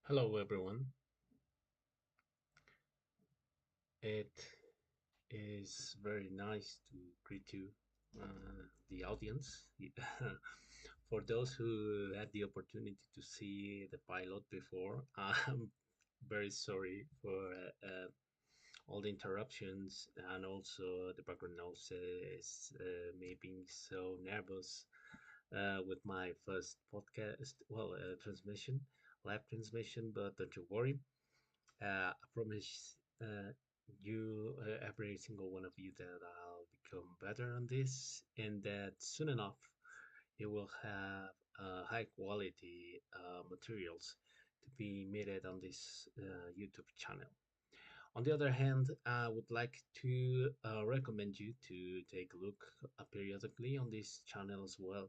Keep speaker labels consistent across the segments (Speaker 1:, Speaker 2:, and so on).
Speaker 1: Hello, everyone. It is very nice to greet you, the audience. For those who had the opportunity to see the pilot before, I'm very sorry for all the interruptions and also the background noises, me being so nervous with my first podcast, transmission, live transmission. But don't you worry. I promise every single one of you, that I'll become better on this, and that soon enough you will have high quality materials to be made on this YouTube channel. On the other hand, I would like to recommend you to take a look periodically on this channel as well,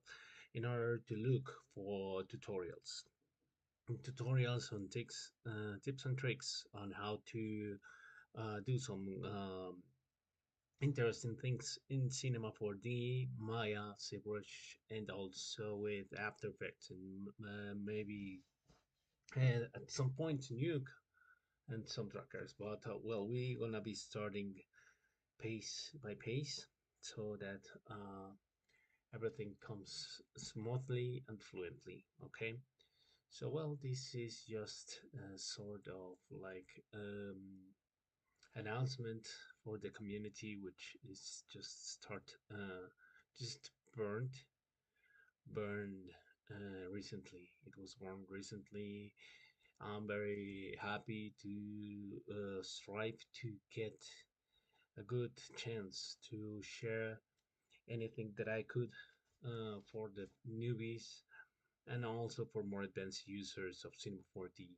Speaker 1: in order to look for tutorials on tips and tricks on how to do some interesting things in Cinema 4D, Maya, ZBrush, and also with After Effects, and maybe at some point Nuke and some trackers. But we're gonna be starting pace by pace so that everything comes smoothly and fluently. Okay. So, this is just sort of like announcement for the community, which is just burned, burned recently. It was burned recently. I'm very happy to strive to get a good chance to share anything that I could for the newbies and also for more advanced users of Cinema 4D,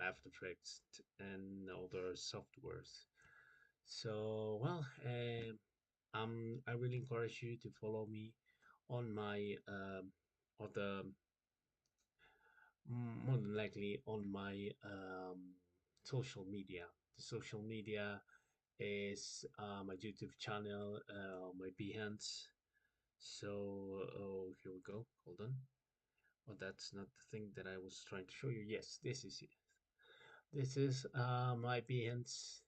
Speaker 1: After Effects, and other softwares. So, I really encourage you to follow me on my other, more than likely on my social media. The social media is my YouTube channel, my Behance. So, here we go. Hold on. Oh, that's not the thing that I was trying to show you. Yes, this is it. This is my Behance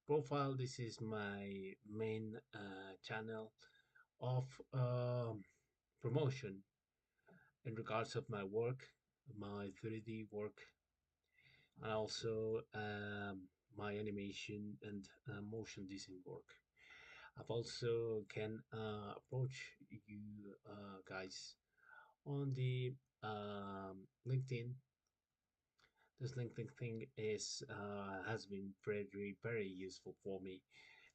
Speaker 1: profile. This is my main channel of promotion in regards of my work, my 3D work, and also my animation and motion design work. I've also can approach you guys on the LinkedIn. This LinkedIn thing is has been very useful for me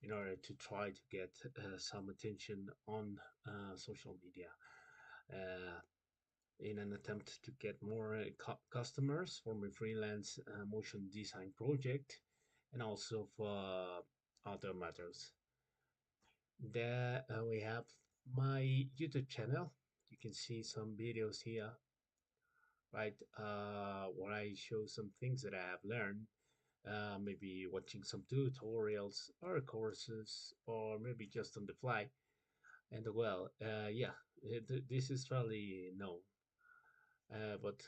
Speaker 1: in order to try to get some attention on social media. Uh, in an attempt to get more customers for my freelance motion design project and also for other matters. There we have my YouTube channel. You can see some videos here, right? Where I show some things that I have learned, maybe watching some tutorials or courses, or maybe just on the fly. And this is fairly known. But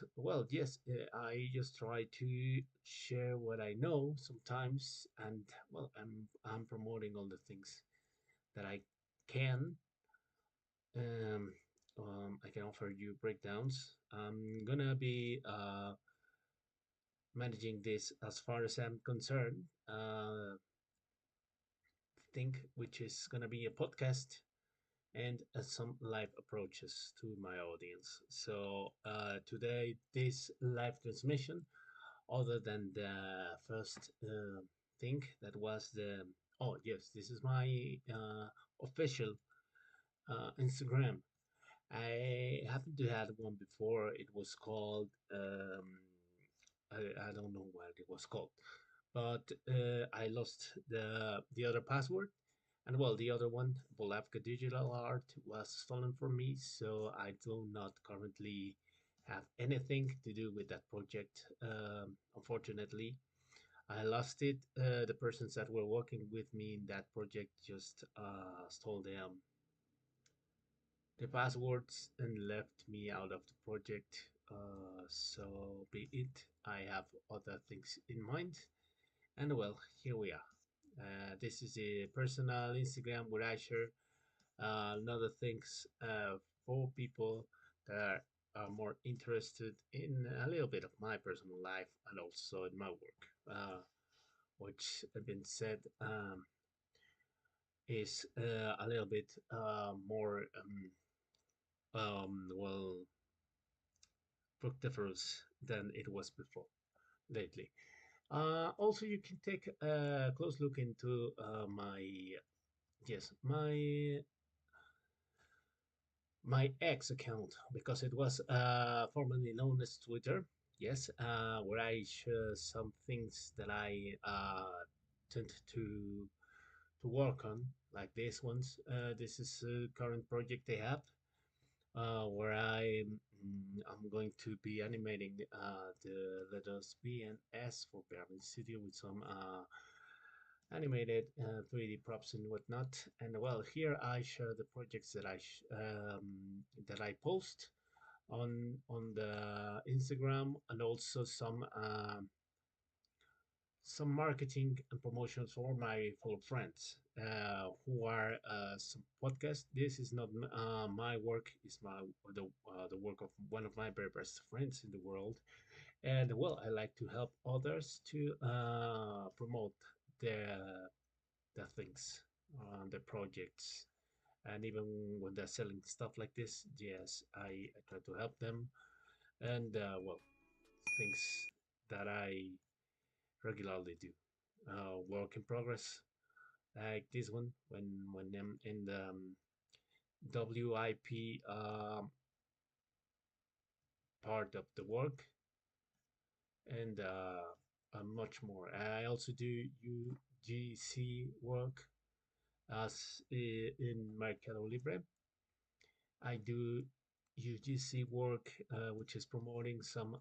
Speaker 1: yes, I just try to share what I know sometimes, and I'm promoting all the things that can. Um, I can offer you breakdowns. I'm gonna be managing this as far as I'm concerned. Think which is gonna be a podcast and some live approaches to my audience. So today, this live transmission, other than the first thing that was the oh yes, this is my official Instagram. I happened to had one before. It was called I don't know what it was called, but I lost the other password, and the other one, Bolavka Digital Art, was stolen from me, so I do not currently have anything to do with that project. Unfortunately, I lost it. The persons that were working with me in that project just stole them the passwords and left me out of the project. So be it. I have other things in mind, and well, here we are. This is a personal Instagram where I share other things for people that are more interested in a little bit of my personal life and also in my work. Which have been said is a little bit more well fructiferous than it was before lately. Also, you can take a close look into my X account because it was formerly known as Twitter. Yes, where I share some things that I tend to work on, like these ones. This is a current project I have, where I'm going to be animating the letters B and S for VerminStudio with some animated 3D props and whatnot. And well, here I share the projects that I post on the Instagram, and also some marketing and promotions for my fellow friends who are some podcast. This is not my work; it's the work of one of my very best friends in the world. And well, I like to help others to promote their their things, their projects, and even when they're selling stuff like this, yes, I try to help them. And well, things that I regularly do. Work in progress, like this one, when I'm in the WIP part of the work, and much more. I also do UGC work as in Mercado Libre. I do UGC work, which is promoting some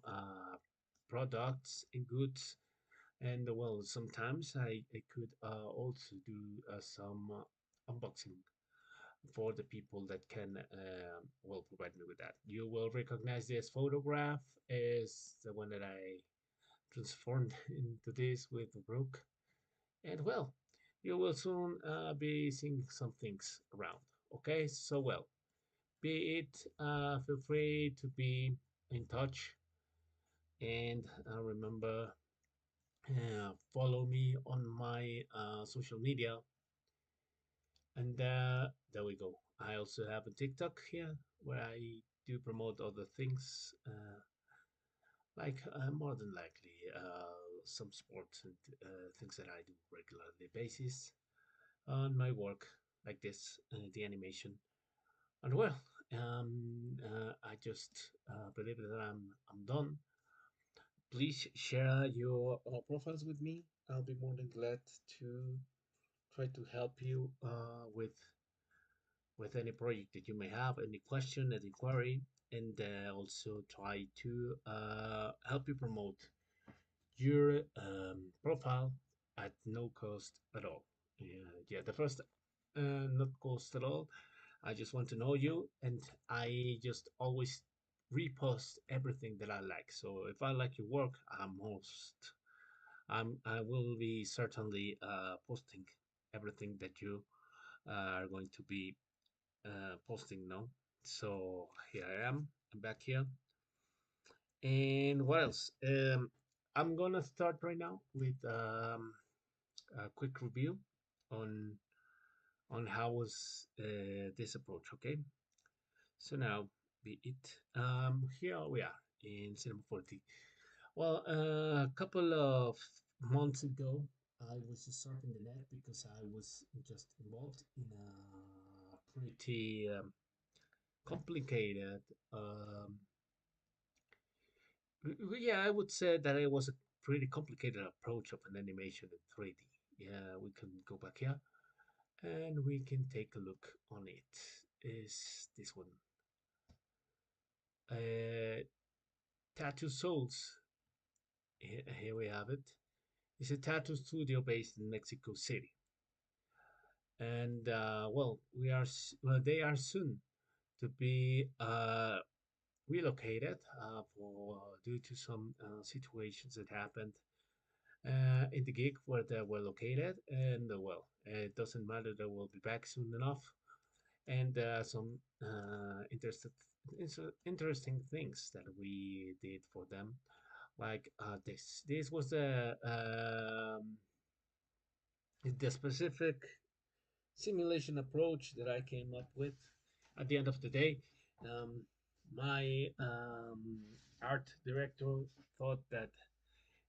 Speaker 1: products and goods. And well, sometimes I could also do some unboxing for the people that can well provide me with that. You will recognize this photograph as the one that I transformed into this with Brooke. And well, you will soon be seeing some things around. Okay, so well, be it feel free to be in touch, and remember, follow me on my social media. And there we go. I also have a TikTok here where I do promote other things, like more than likely some sports and things that I do regularly basis on my work, like this, the animation. And well, I just believe that I'm done. Please share your profiles with me. I'll be more than glad to try to help you with any project that you may have, any question, any inquiry, and also try to help you promote your profile at no cost at all. Yeah, the first not cost at all. I just want to know you, and I just always repost everything that I like. So if I like your work, I will be certainly posting everything that you are going to be posting now. So here I am. I'm back here. And what else? I'm gonna start right now with a quick review on how was this approach. Okay. So now, be it. Here we are in Cinema 40. Well, a couple of months ago, I was just surfing the net because I was just involved in a pretty complicated. Yeah, I would say that it was a pretty complicated approach of an animation in 3D. Yeah, we can go back here and we can take a look on it. Is this one? Uh, Tattoo Souls. Here we have it. It's a tattoo studio based in Mexico City, and well, they are soon to be relocated for due to some situations that happened in the gig where they were located, and well, it doesn't matter. They will be back soon enough, and some interesting things that we did for them, like this. This was the specific simulation approach that I came up with. At the end of the day, um, my art director thought that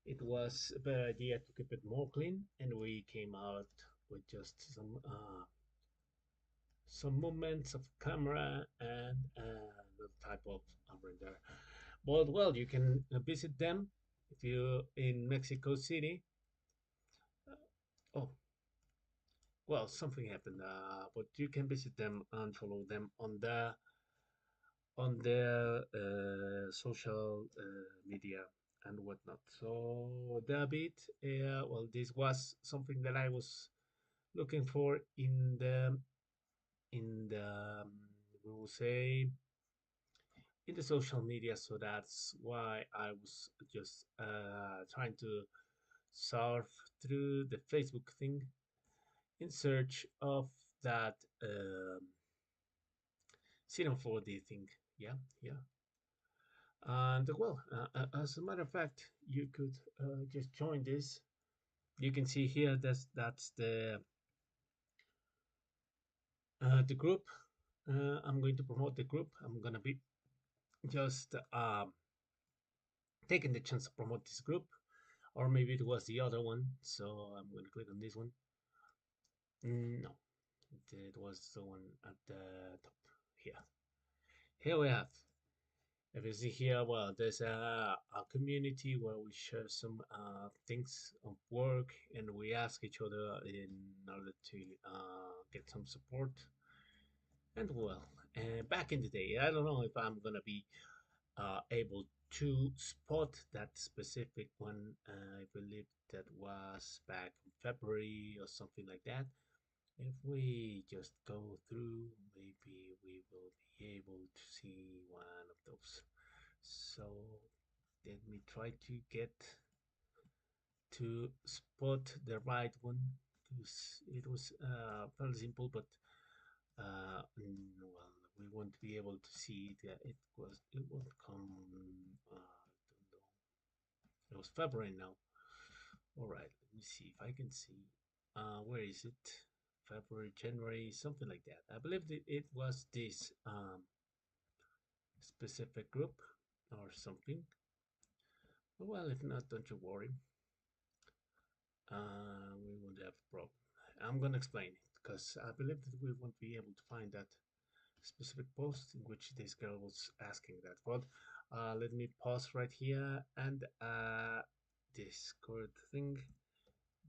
Speaker 1: it was a better idea to keep it more clean, and we came out with just some movements of camera and the type of render. But well, you can visit them if you in Mexico City. Oh, well, something happened, but you can visit them and follow them on their social media and whatnot. So David, well, this was something that I was looking for in the we will say in the social media. So that's why I was just trying to surf through the Facebook thing in search of that Cinema 4D thing. Yeah, yeah. And well, as a matter of fact, you could just join this. You can see here that's the group. I'm going to promote the group. I'm gonna be just taking the chance to promote this group, or maybe it was the other one. So I'm gonna click on this one. No, it was the one at the top here. Here we have. If you see here, well, there's a community where we share some things of work and we ask each other in order to get some support. And well, back in the day, I don't know if I'm gonna be able to spot that specific one. I believe that was back in February or something like that. If we just go through, maybe we will be able to see one of those. So let me try to get to spot the right one because it was fairly simple, but well, we won't be able to see it. It won't come. I don't know. It was February now. All right, let me see if I can see. Where is it? February, January, something like that. I believe that it was this specific group or something. Well, if not, don't you worry. We won't have a problem. I'm gonna explain it because I believe that we won't be able to find that specific post in which this girl was asking that. But let me pause right here and Discord thing.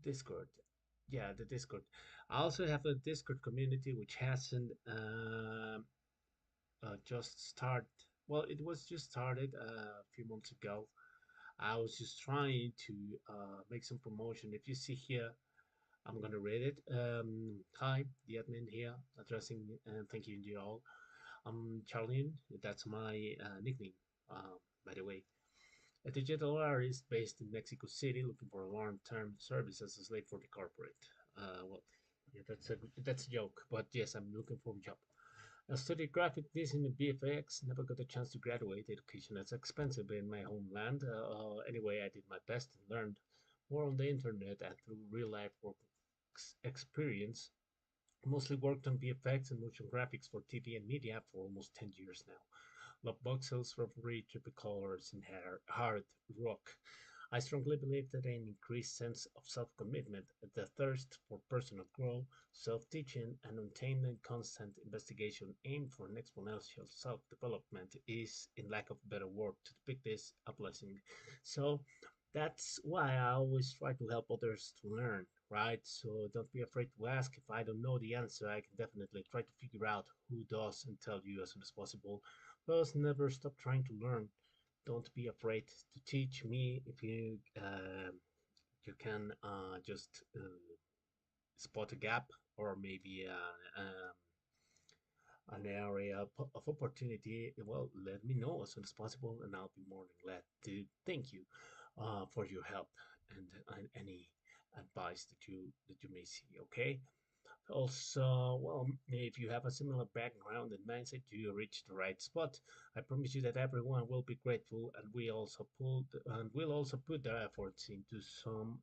Speaker 1: Discord. Yeah, the Discord. I also have a Discord community which hasn't just started. Well, it was just started a few months ago. I was just trying to make some promotion. If you see here, I'm gonna read it. Hi, the admin here, addressing and thanking you all. I'm Charlene. That's my nickname, by the way. A digital artist based in Mexico City, looking for a long-term service as a slave for the corporate. Well, yeah, that's a joke, but yes, I'm looking for a job. I studied graphic design and VFX. Never got a chance to graduate. Education is expensive in my homeland. Anyway, I did my best and learned more on the internet and through real-life work experience. Mostly worked on VFX and motion graphics for TV and media for almost 10 years now. Love voxels, revelry, triple colors, and hard rock. I strongly believe that an increased sense of self-commitment, the thirst for personal growth, self-teaching, and maintained constant investigation aimed for an exponential self-development is, in lack of a better word to depict this, a blessing. So that's why I always try to help others to learn, right? So don't be afraid to ask. If I don't know the answer, I can definitely try to figure out who does and tell you as soon as possible. Plus, never stop trying to learn. Don't be afraid to teach me if you can just spot a gap or maybe an area of opportunity, well, let me know as soon as possible, and I'll be more than glad to thank you for your help and any advice that you may see. Okay. Also, well, if you have a similar background and mindset, you reach the right spot. I promise you that everyone will be grateful, and we'll also put their efforts into some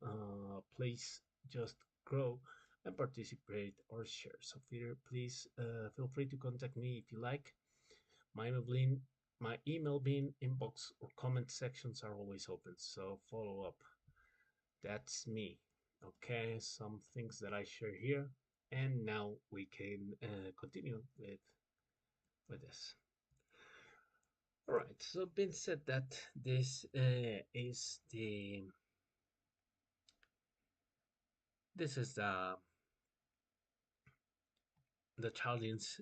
Speaker 1: place just grow and participate or share. So, please feel free to contact me if you like. My email bin, inbox, or comment sections are always open. So follow up. That's me. Okay, some things that I share here, and now we can continue with this. All right. So, being said that, this is the challenge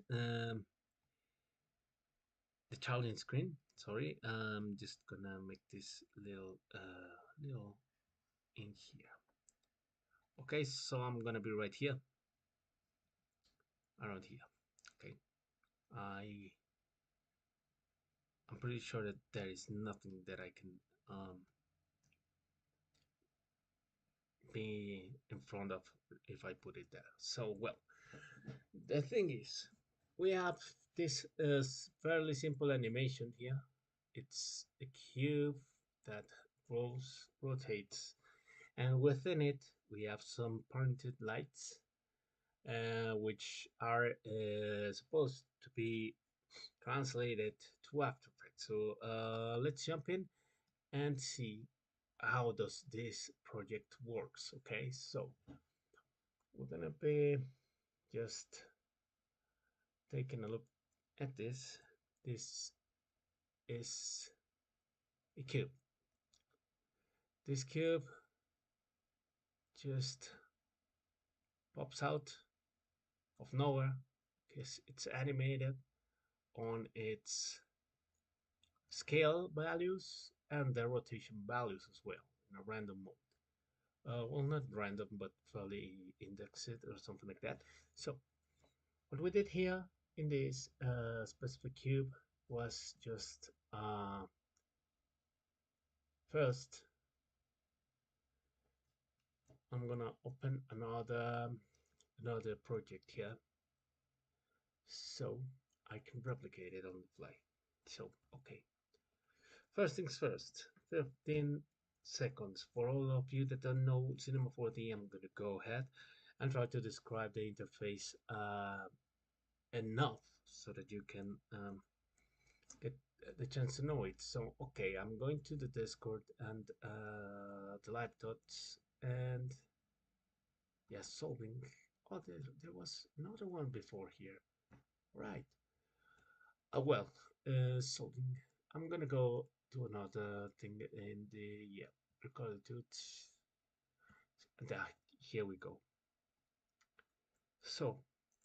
Speaker 1: screen. Sorry, I'm just gonna make this little in here. Okay, so I'm gonna be right here, around here. Okay, I I'm pretty sure that there is nothing that I can be in front of if I put it there. So, well, the thing is, we have this fairly simple animation here. It's a cube that rotates, and within it, we have some pointed lights, which are supposed to be translated to After Effects. So let's jump in and see how does this project works. Okay, so we're gonna be just taking a look at this. This is a cube. This cube just pops out of nowhere because it's animated on its scale values and the rotation values as well in a random mode. Well, not random, but fairly indexed or something like that. So what we did here in this specific cube was just first I'm gonna open another project here so I can replicate it on the fly. So okay, first things first, 15 seconds. For all of you that don't know Cinema 4D, I'm gonna go ahead and try to describe the interface enough so that you can get the chance to know it. So okay, I'm going to the Discord and the live dots and yes, solving. Oh, there was another one before here, right? Well, solving. I'm gonna go to another thing in the yeah record it. Here we go. So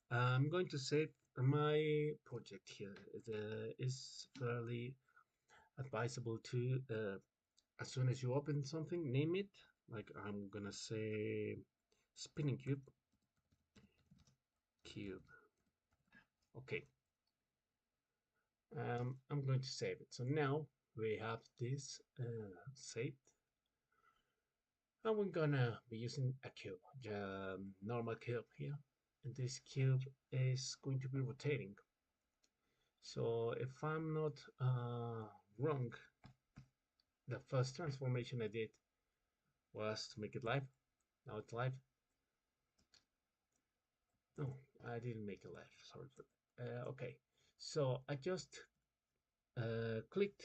Speaker 1: I'm going to save my project here. It is fairly advisable to as soon as you open something, name it. Like I'm gonna say spinning cube. Okay. I'm going to save it. So now we have this saved, and we're gonna be using a cube, normal cube here, and this cube is going to be rotating. So if I'm not wrong, the first transformation I did was to make it live. Now it's live. No, I didn't make it live. Sorry for that. Okay, so I just clicked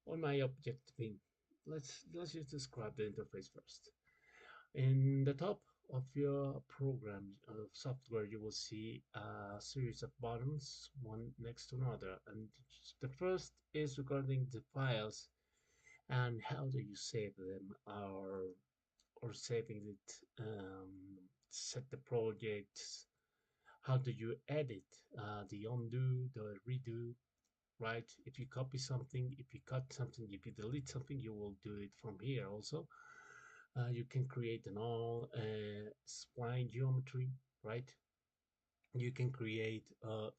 Speaker 1: on my object bin. Let's just describe the interface first. In the top of your program of software, you will see a series of buttons, one next to another, and the first is regarding the files and how do you save them, or saving it, set the projects, how do you edit, the undo, the redo, right? If you copy something, if you cut something, if you delete something, you will do it from here also. You can create an all spline geometry, right? You can create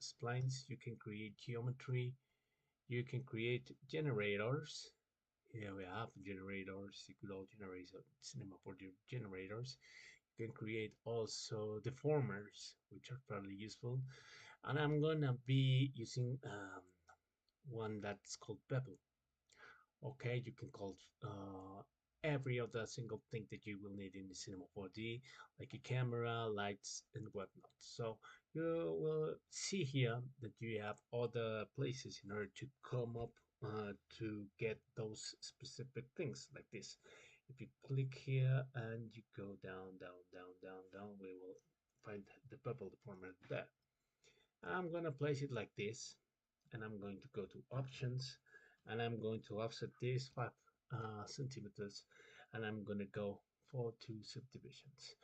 Speaker 1: splines, you can create geometry, you can create generators. Here we have generators. You could all generate cinema for the generators. You can create also deformers, which are fairly useful. And I'm gonna be using one that's called Bevel. Okay, you can call every other single thing that you will need in the Cinema 4D, like a camera, lights, and whatnot. So you will see here that you have other places in order to come up to get those specific things like this. If you click here and you go down, down, down, down, down, we will find the bubble deformer there. I'm gonna place it like this, and I'm going to go to options, and I'm going to offset this 5 centimeters, and I'm gonna go for 2 subdivisions.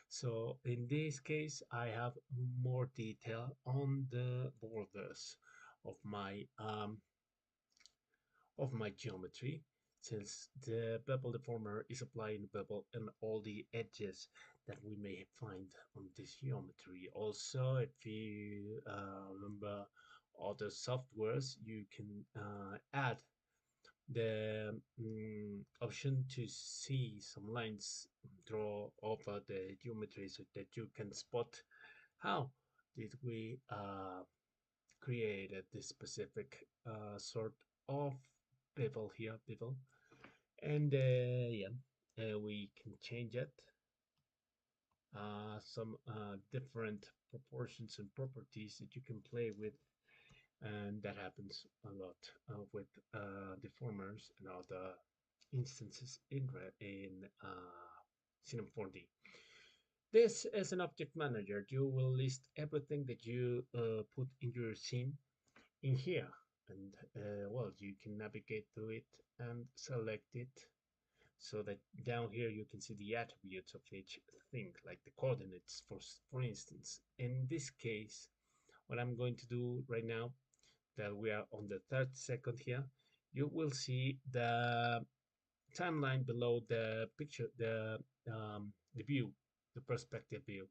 Speaker 1: So in this case, I have more detail on the borders of my geometry, since the bevel deformer is applying bevel in all the edges that we may find on this geometry. Also, if you remember other softwares, you can add the option to see some lines draw over the geometry so that you can spot how did we created this specific sort of bevel here, bevel, and yeah, we can change it. Some different proportions and properties that you can play with, and that happens a lot with deformers and other instances in Cinema 4D. This is an object manager. You will list everything that you put in your scene in here, and well, you can navigate to it and select it so that down here you can see the attributes of each thing, like the coordinates. For instance, in this case, what I'm going to do right now, that we are on the third second here, you will see the timeline below the picture, the view, the perspective view.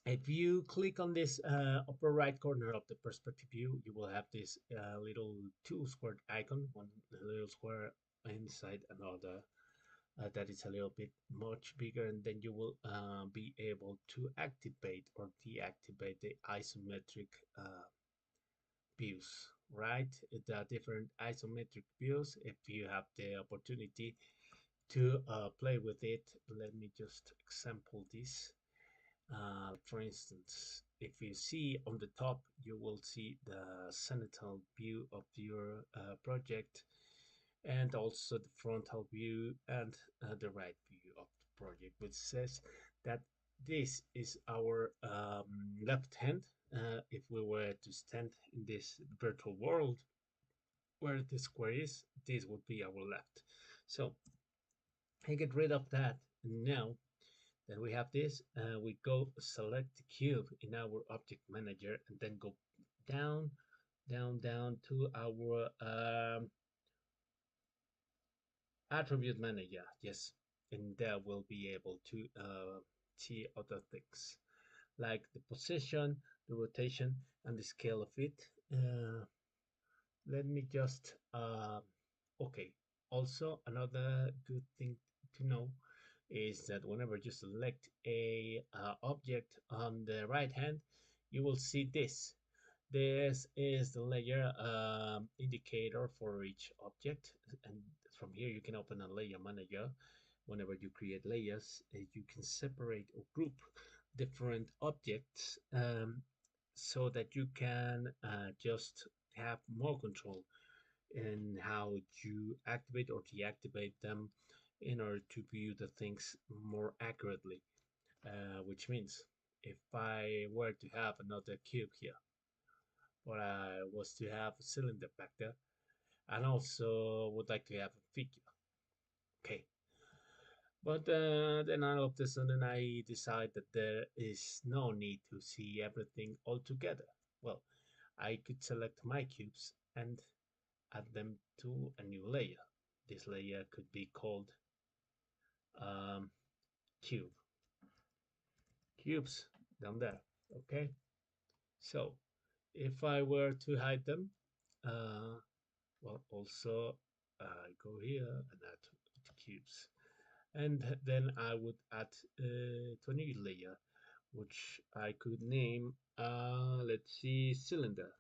Speaker 1: If you click on this upper right corner of the perspective view, you will have this little two squared icon, one little square inside another that is a little bit much bigger, and then you will be able to activate or deactivate the isometric views, right? The different isometric views, if you have the opportunity to play with it. Let me just example this. For instance, if you see on the top, you will see the zenithal view of your project, and also the frontal view and the right view of the project, which says that this is our left hand. If we were to stand in this virtual world where the square is, this would be our left. So I get rid of that. And now then we have this, we go select the cube in our object manager and then go down, down, down to our attribute manager. Yes, and there we'll be able to see other things like the position, the rotation, and the scale of it. Let me just, okay. Also, another good thing to know is that whenever you select a object on the right hand, you will see this. This is the layer indicator for each object, and from here you can open a layer manager. Whenever you create layers, you can separate or group different objects so that you can just have more control in how you activate or deactivate them in order to view the things more accurately. Which means if I were to have another cube here, or I was to have a cylinder back there, and also would like to have a figure, okay. But then all of a sudden I decide that there is no need to see everything all together. Well, I could select my cubes and add them to a new layer. This layer could be called um, cube. Cubes down there. Okay, so if I were to hide them, uh, well, also I go here and add to cubes, and then I would add to a new layer, which I could name, let's see, cylinder,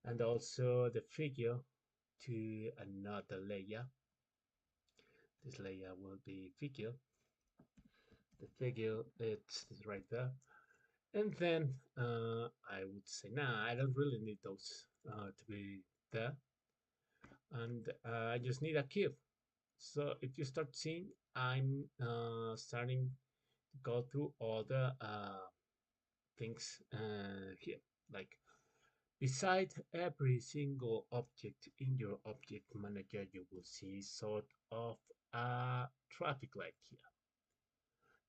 Speaker 1: and also the figure to another layer. This layer will be figure. The figure, it's right there. And then I would say, nah, I don't really need those to be there. And I just need a cube. So if you start seeing, I'm starting to go through all the things here. Like beside every single object in your object manager, you will see sort of a traffic light here.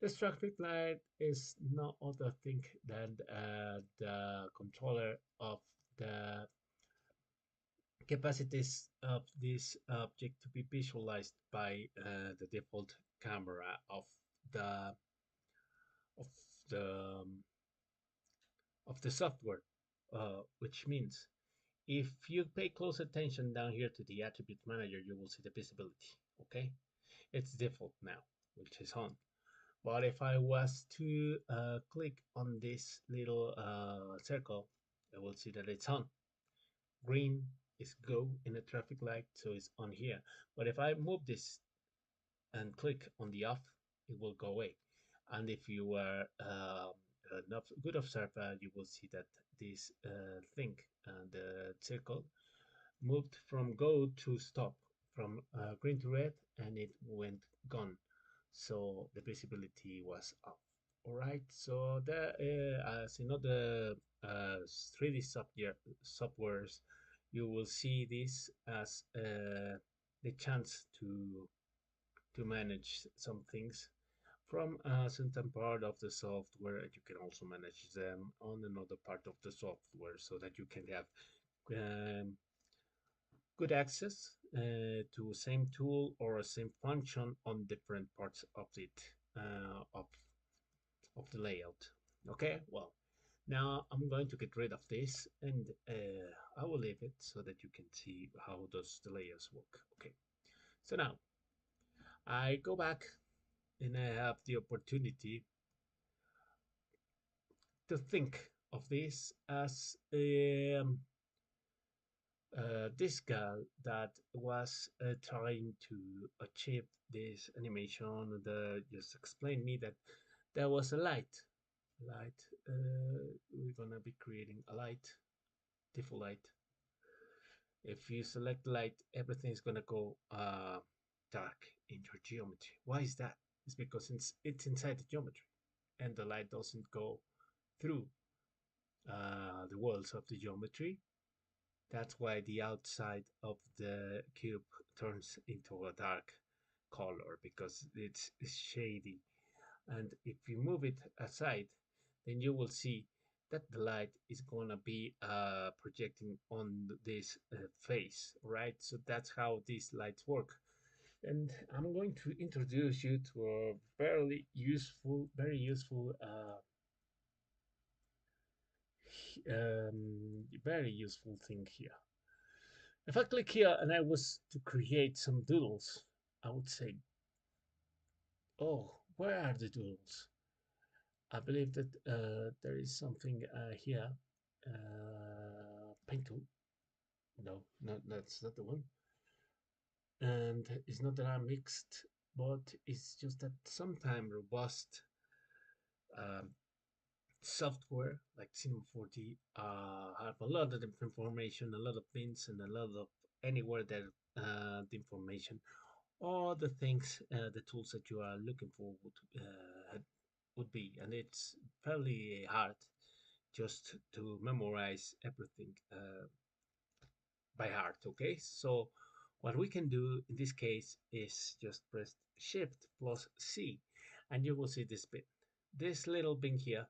Speaker 1: This traffic light is no other thing than the controller of the capacities of this object to be visualized by the default camera the of the um, of the software, which means if you pay close attention down here to the attribute manager, you will see the visibility. Okay, it's default now, which is on. But if I was to click on this little circle, I will see that it's on. Green is go in a traffic light, so it's on here. But if I move this and click on the off, it will go away. And if you are a good observer, you will see that this thing, the circle, moved from go to stop, from green to red, and it went gone. So the visibility was off. All right. So as in other 3D softwares, you will see this as the chance to manage some things from a certain part of the software. You can also manage them on another part of the software so that you can have um, good access to same tool or same function on different parts of it of the layout. Okay, well, now I'm going to get rid of this, and I will leave it so that you can see how does the layers work. Okay, so now I go back and I have the opportunity to think of this as this girl that was trying to achieve this animation that just explained me that there was a light. We're gonna be creating a light, default light. If you select light, everything's gonna go dark in your geometry. Why is that? It's because it's inside the geometry, and the light doesn't go through the walls of the geometry. That's why the outside of the cube turns into a dark color, because it's shady. And if you move it aside, then you will see that the light is gonna be projecting on this face, right? So that's how these lights work. And I'm going to introduce you to a very useful thing here. If I click here and I was to create some doodles, I would say, oh, where are the doodles? I believe that there is something here. Paint tool. No, that's not the one. And it's not that I'm mixed, but it's just that sometimes robust um, software like Cinema 40 have a lot of information, a lot of pins, and a lot of anywhere that the information or the things, the tools that you are looking for would be, and it's fairly hard just to memorize everything by heart. Okay, so what we can do in this case is just press Shift plus C, and you will see this bin, this little bin here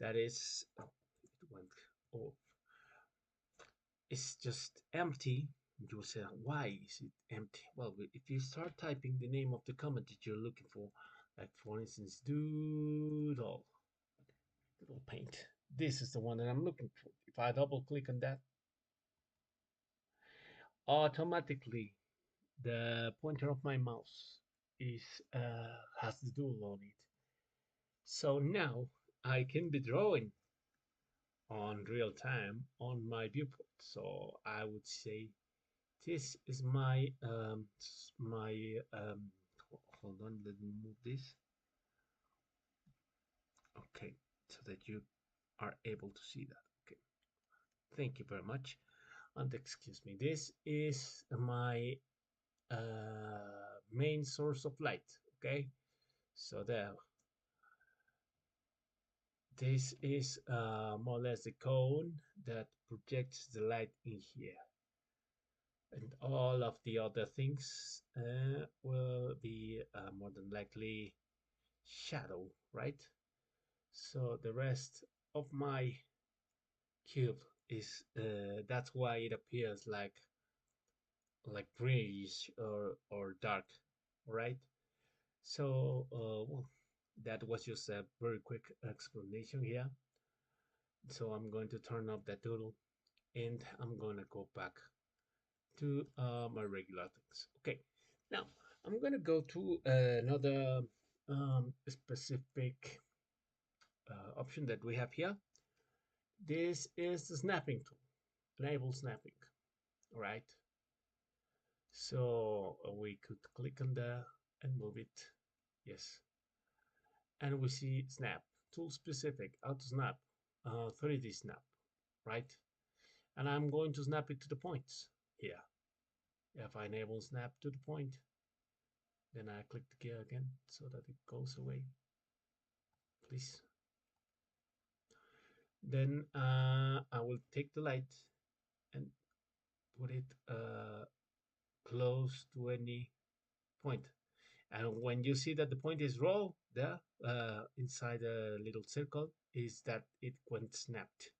Speaker 1: that is oh, it went off. It's just empty. You will say, why is it empty? Well, if you start typing the name of the comment that you're looking for, like for instance, doodle, little paint. This is the one that I'm looking for. If I double click on that, automatically the pointer of my mouse is has the tool on it. So now I can be drawing on real time on my viewport. So I would say this is my hold on, let me move this. Okay, so that you are able to see that. Okay, thank you very much. And excuse me, this is my main source of light. Okay, so there, this is more or less the cone that projects the light in here, and all of the other things will be more than likely shadow, right? So the rest of my cube is that's why it appears like grayish or dark, right? So well, that was just a very quick explanation here. So I'm going to turn off that doodle and I'm going to go back to my regular things. Okay, now I'm going to go to another specific option that we have here. This is the snapping tool, enable snapping. All right, so we could click on there and move it. Yes, and we see snap, tool specific, auto snap, 3D snap, right? And I'm going to snap it to the points here. If I enable snap to the point, then I click the gear again so that it goes away, please. Then I will take the light and put it close to any point. And when you see that the point is raw there inside a little circle, is that it went snapped.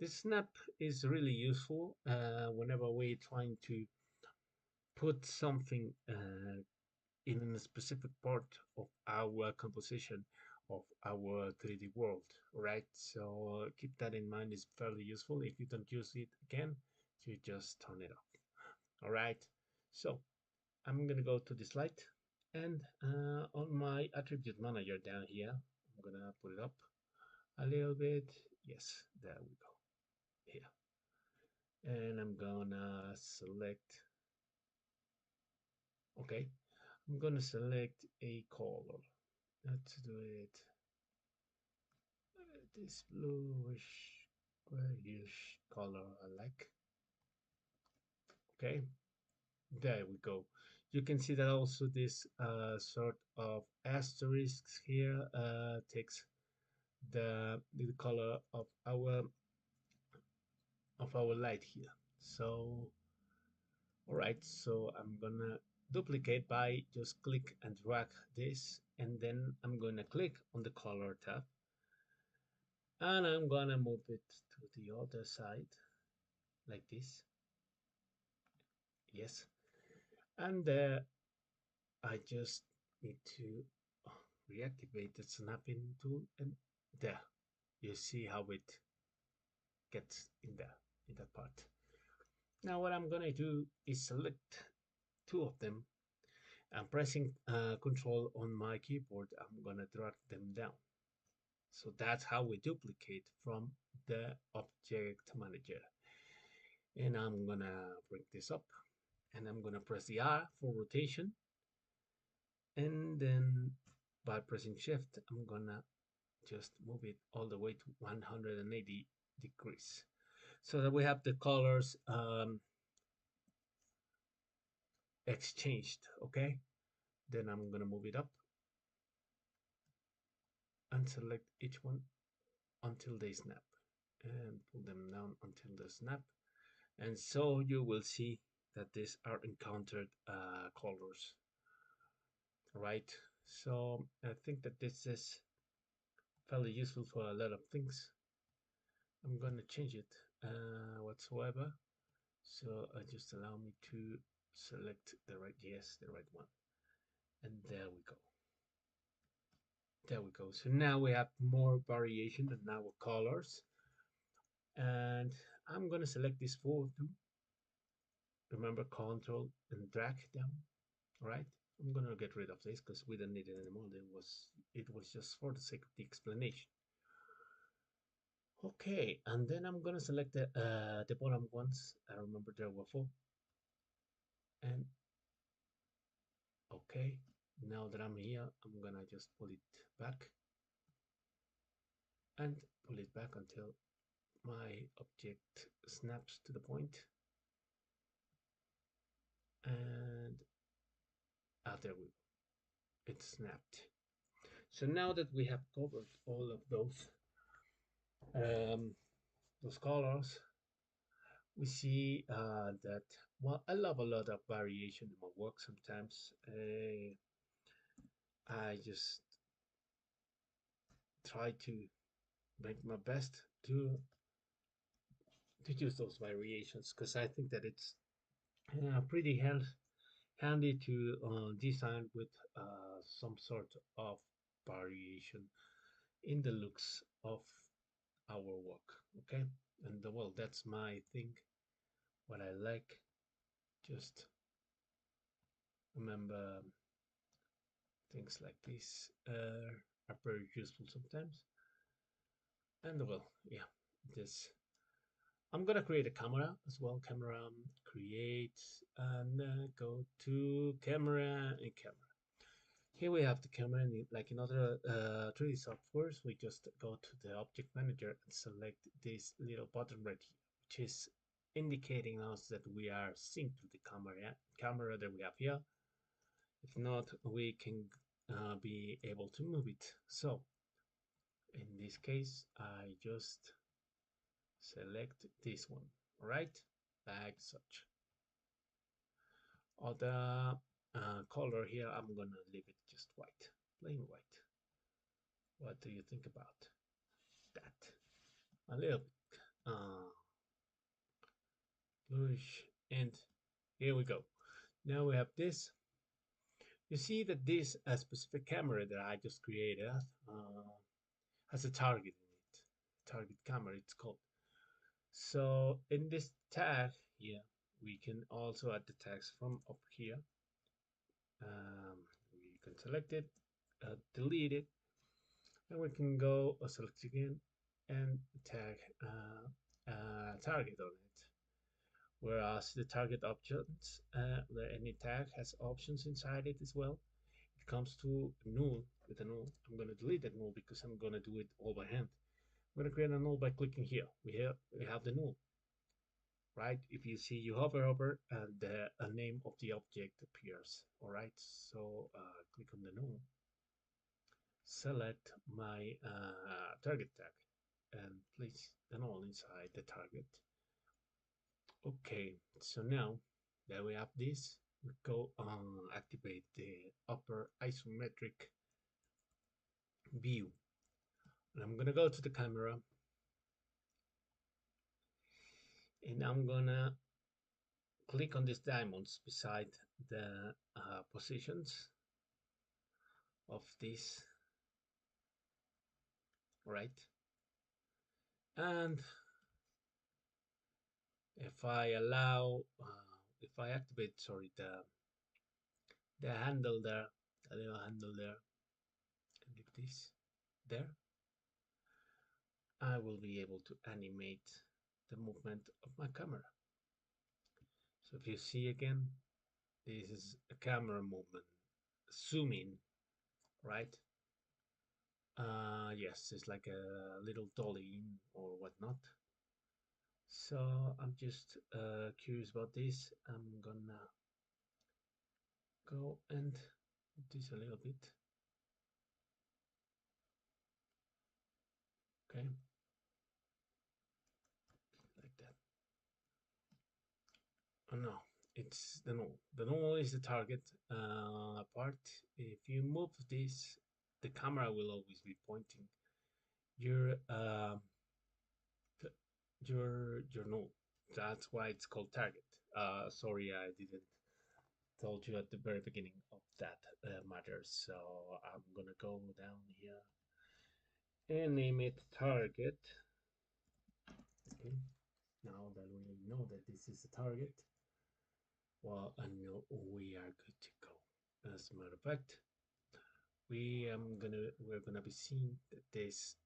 Speaker 1: This snap is really useful whenever we're trying to put something in a specific part of our composition of our 3D world, right? So keep that in mind, it's fairly useful. If you don't use it again, you just turn it off. All right, so I'm gonna go to this light and on my attribute manager down here, I'm gonna put it up a little bit. Yes, there we go, here. And I'm gonna select, okay, I'm gonna select a color. Let's do it this bluish grayish color I like. Okay, there we go. You can see that also this sort of asterisks here takes the color of our light here. So all right, so I'm gonna duplicate by just click and drag this, and then I'm gonna click on the color tab, and I'm gonna move it to the other side like this. Yes, and I just need to reactivate the snapping tool, and there you see how it gets in there in that part. Now what I'm gonna do is select two of them and pressing control on my keyboard, I'm gonna drag them down. So that's how we duplicate from the object manager. And I'm gonna bring this up and I'm gonna press the R for rotation, and then by pressing shift I'm gonna just move it all the way to 180 degrees so that we have the colors exchanged. Okay, then I'm gonna move it up and select each one until they snap and pull them down until they snap, and so you will see that these are encountered colors, right? So I think that this is fairly useful for a lot of things. I'm gonna change it whatsoever, so just allow me to select the right, yes, the right one, and there we go. There we go. So now we have more variation in our colors. And I'm going to select this photo. Remember, control and drag down. All right. I'm going to get rid of this because we don't need it anymore. It was just for the sake of the explanation. Okay, and then I'm going to select the bottom ones. I remember there were four. And okay, now that I'm here, I'm going to just pull it back and pull it back until my object snaps to the point. And there we go. It snapped. So now that we have covered all of um, those colors, we see that, well, I love a lot of variation in my work. Sometimes I just try to make my best to use those variations because I think that it's pretty handy to design with some sort of variation in the looks of our work. Okay, and well, that's my thing. What I like, just remember things like this are very useful sometimes. And well, yeah, this I'm gonna create a camera as well. Camera, create, and go to camera and camera. Here we have the camera, and like in other 3D softwares, we just go to the object manager and select this little button right here, which is indicating us that we are synced to the camera that we have here. If not, we can be able to move it. So in this case, I just select this one, right? Like such. Other color here, I'm gonna leave it just white, plain white. What do you think about that? A little bit bluish, and here we go. Now we have this. You see that this specific camera that I just created has a target in it. Target camera, it's called. So in this tag here, we can also add the tags from up here. We can select it, delete it, and we can go select again and tag target on it. Whereas the target options, any tag has options inside it as well. It comes to null with a null. I'm going to delete that null because I'm going to do it all by hand. I'm going to create a null by clicking here. We have the null, right? If you see, you hover over and the name of the object appears. All right, so click on the null, select my target tag, and place the null inside the target. Okay, so now that we have this, we go activate the upper isometric view. And I'm gonna go to the camera and I'm gonna click on these diamonds beside the positions of this, right? And if I allow, if I activate, sorry, the handle there, the little handle there, and leave this there, I will be able to animate the movement of my camera. So if you see again, this is a camera movement, zoom in, right? Yes, it's like a little dolly in or whatnot. So I'm just curious about this. I'm gonna go and do this a little bit. Okay, like that. Oh no, it's the null. The null is the target part. If you move this, the camera will always be pointing your your null. That's why it's called target. Sorry, I didn't told you at the very beginning of that matter. So I'm gonna go down here and name it target. Okay. Now that we know that this is a target, well, I know we are good to go. As a matter of fact, we're gonna be seeing that this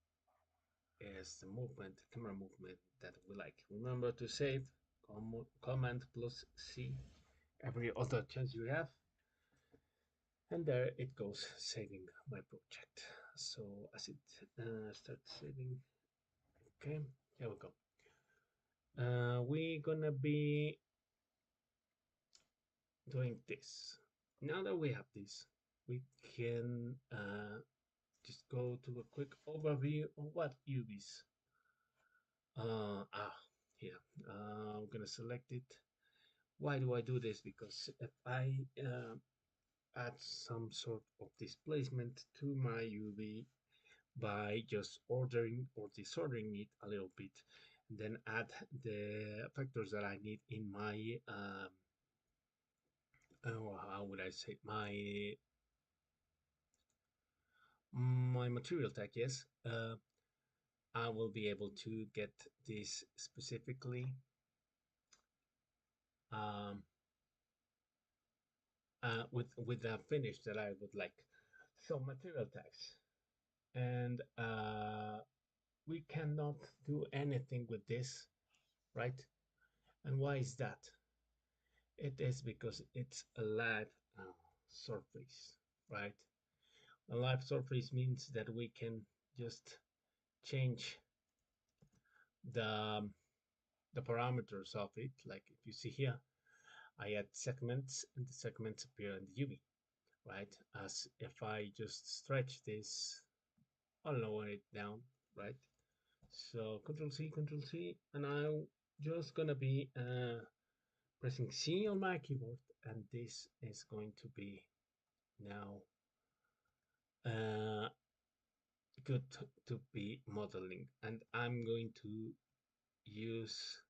Speaker 1: is the movement, camera movement that we like. Remember to save Command plus C every other chance you have, and there it goes, saving my project. So as it starts saving, okay, here we go. We're gonna be doing this. Now that we have this, we can just go to a quick overview of what UVs. Here. I'm gonna select it. Why do I do this? Because if I add some sort of displacement to my UV by just ordering or disordering it a little bit, and then add the factors that I need in my how would I say, my material tag. Yes, I will be able to get this specifically um, with the finish that I would like. So material tags, and we cannot do anything with this, right? And why is that? It is because it's a live surface, right? A live surface means that we can just change the the parameters of it. Like if you see here, I add segments, and the segments appear in the UV, right? As if I just stretch this, I'll lower it down, right? So Control C, and I'm just gonna be pressing C on my keyboard, and this is going to be now uh, good to be modeling. And I'm going to use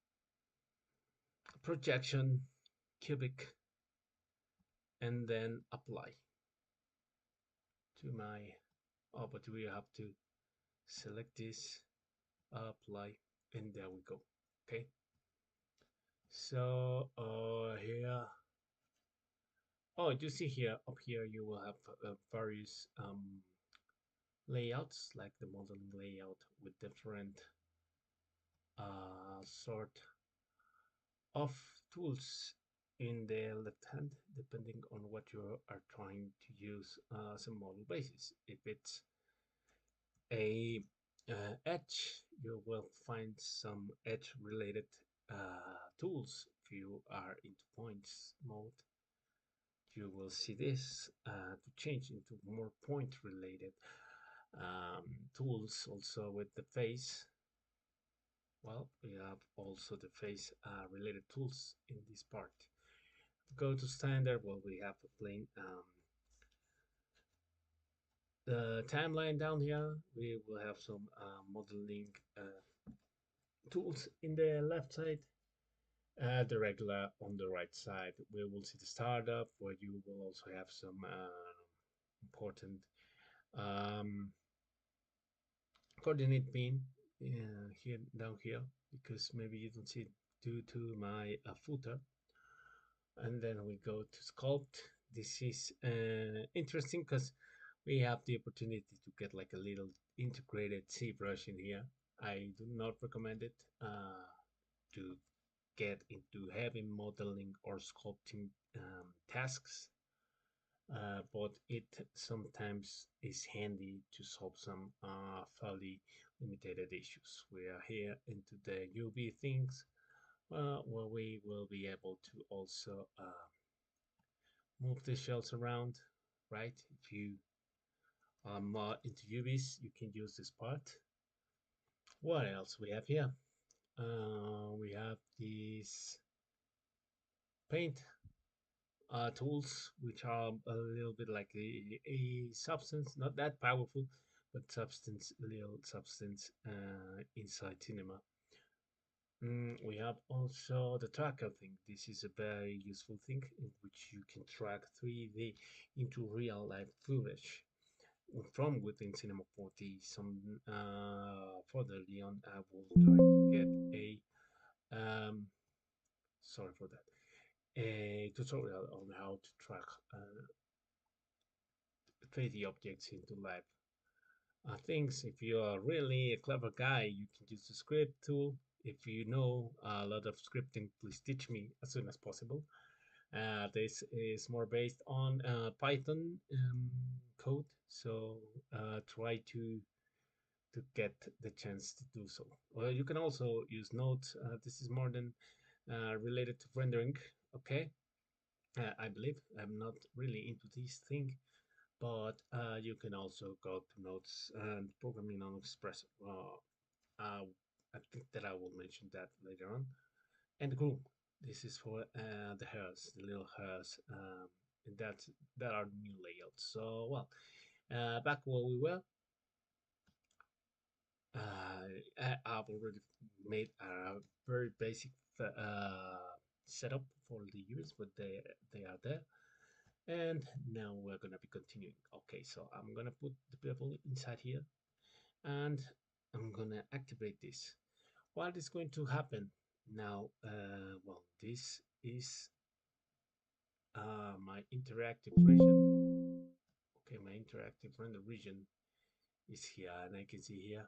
Speaker 1: projection, cubic, and then apply to my, oh, but we have to select this, apply, and there we go. Okay. So here, oh, you see here, up here, you will have various layouts, like the modeling layout with different sort of tools in the left hand, depending on what you are trying to use as a model basis. If it's a edge, you will find some edge related tools. If you are into points mode, you will see this to change into more point related tools. Also with the face, well, we have also the face related tools in this part. Go to standard, well, we have a plain the timeline down here. We will have some modeling tools in the left side, the regular on the right side. We will see the startup, where you will also have some important um, coordinate pin here down here, because maybe you don't see it due to my footer. And then we go to sculpt. This is interesting because we have the opportunity to get like a little integrated ZBrush in here. I do not recommend it to get into heavy modeling or sculpting tasks, but it sometimes is handy to solve some fairly limited issues. We are here into the UV things, where we will be able to also move the shells around, right? If you are more into UVs, you can use this part. What else we have here? We have these paint tools, which are a little bit like a substance, not that powerful, but substance, little substance inside cinema. We have also the tracker thing. This is a very useful thing in which you can track 3D into real life footage from within Cinema 4D. Some furtherly on, I will try to get a sorry for that, a tutorial on how to track 3D objects into live things. If you are really a clever guy, you can use the script tool. If you know a lot of scripting, please teach me as soon as possible. This is more based on Python code, so try to get the chance to do so. Well, you can also use Node. This is more than related to rendering. Okay, I believe I'm not really into this thing, but you can also go to Nodes and programming on Express. I think that I will mention that later on. And the groom. This is for the hairs, the little hairs, and that are new layouts. So well, back where we were, I've already made a very basic setup for the years, but they are there. And now we're gonna be continuing. Okay, so I'm gonna put the bevel inside here, and I'm gonna activate this. What is going to happen now? Well, this is my interactive region. Okay, my interactive render region is here, and I can see here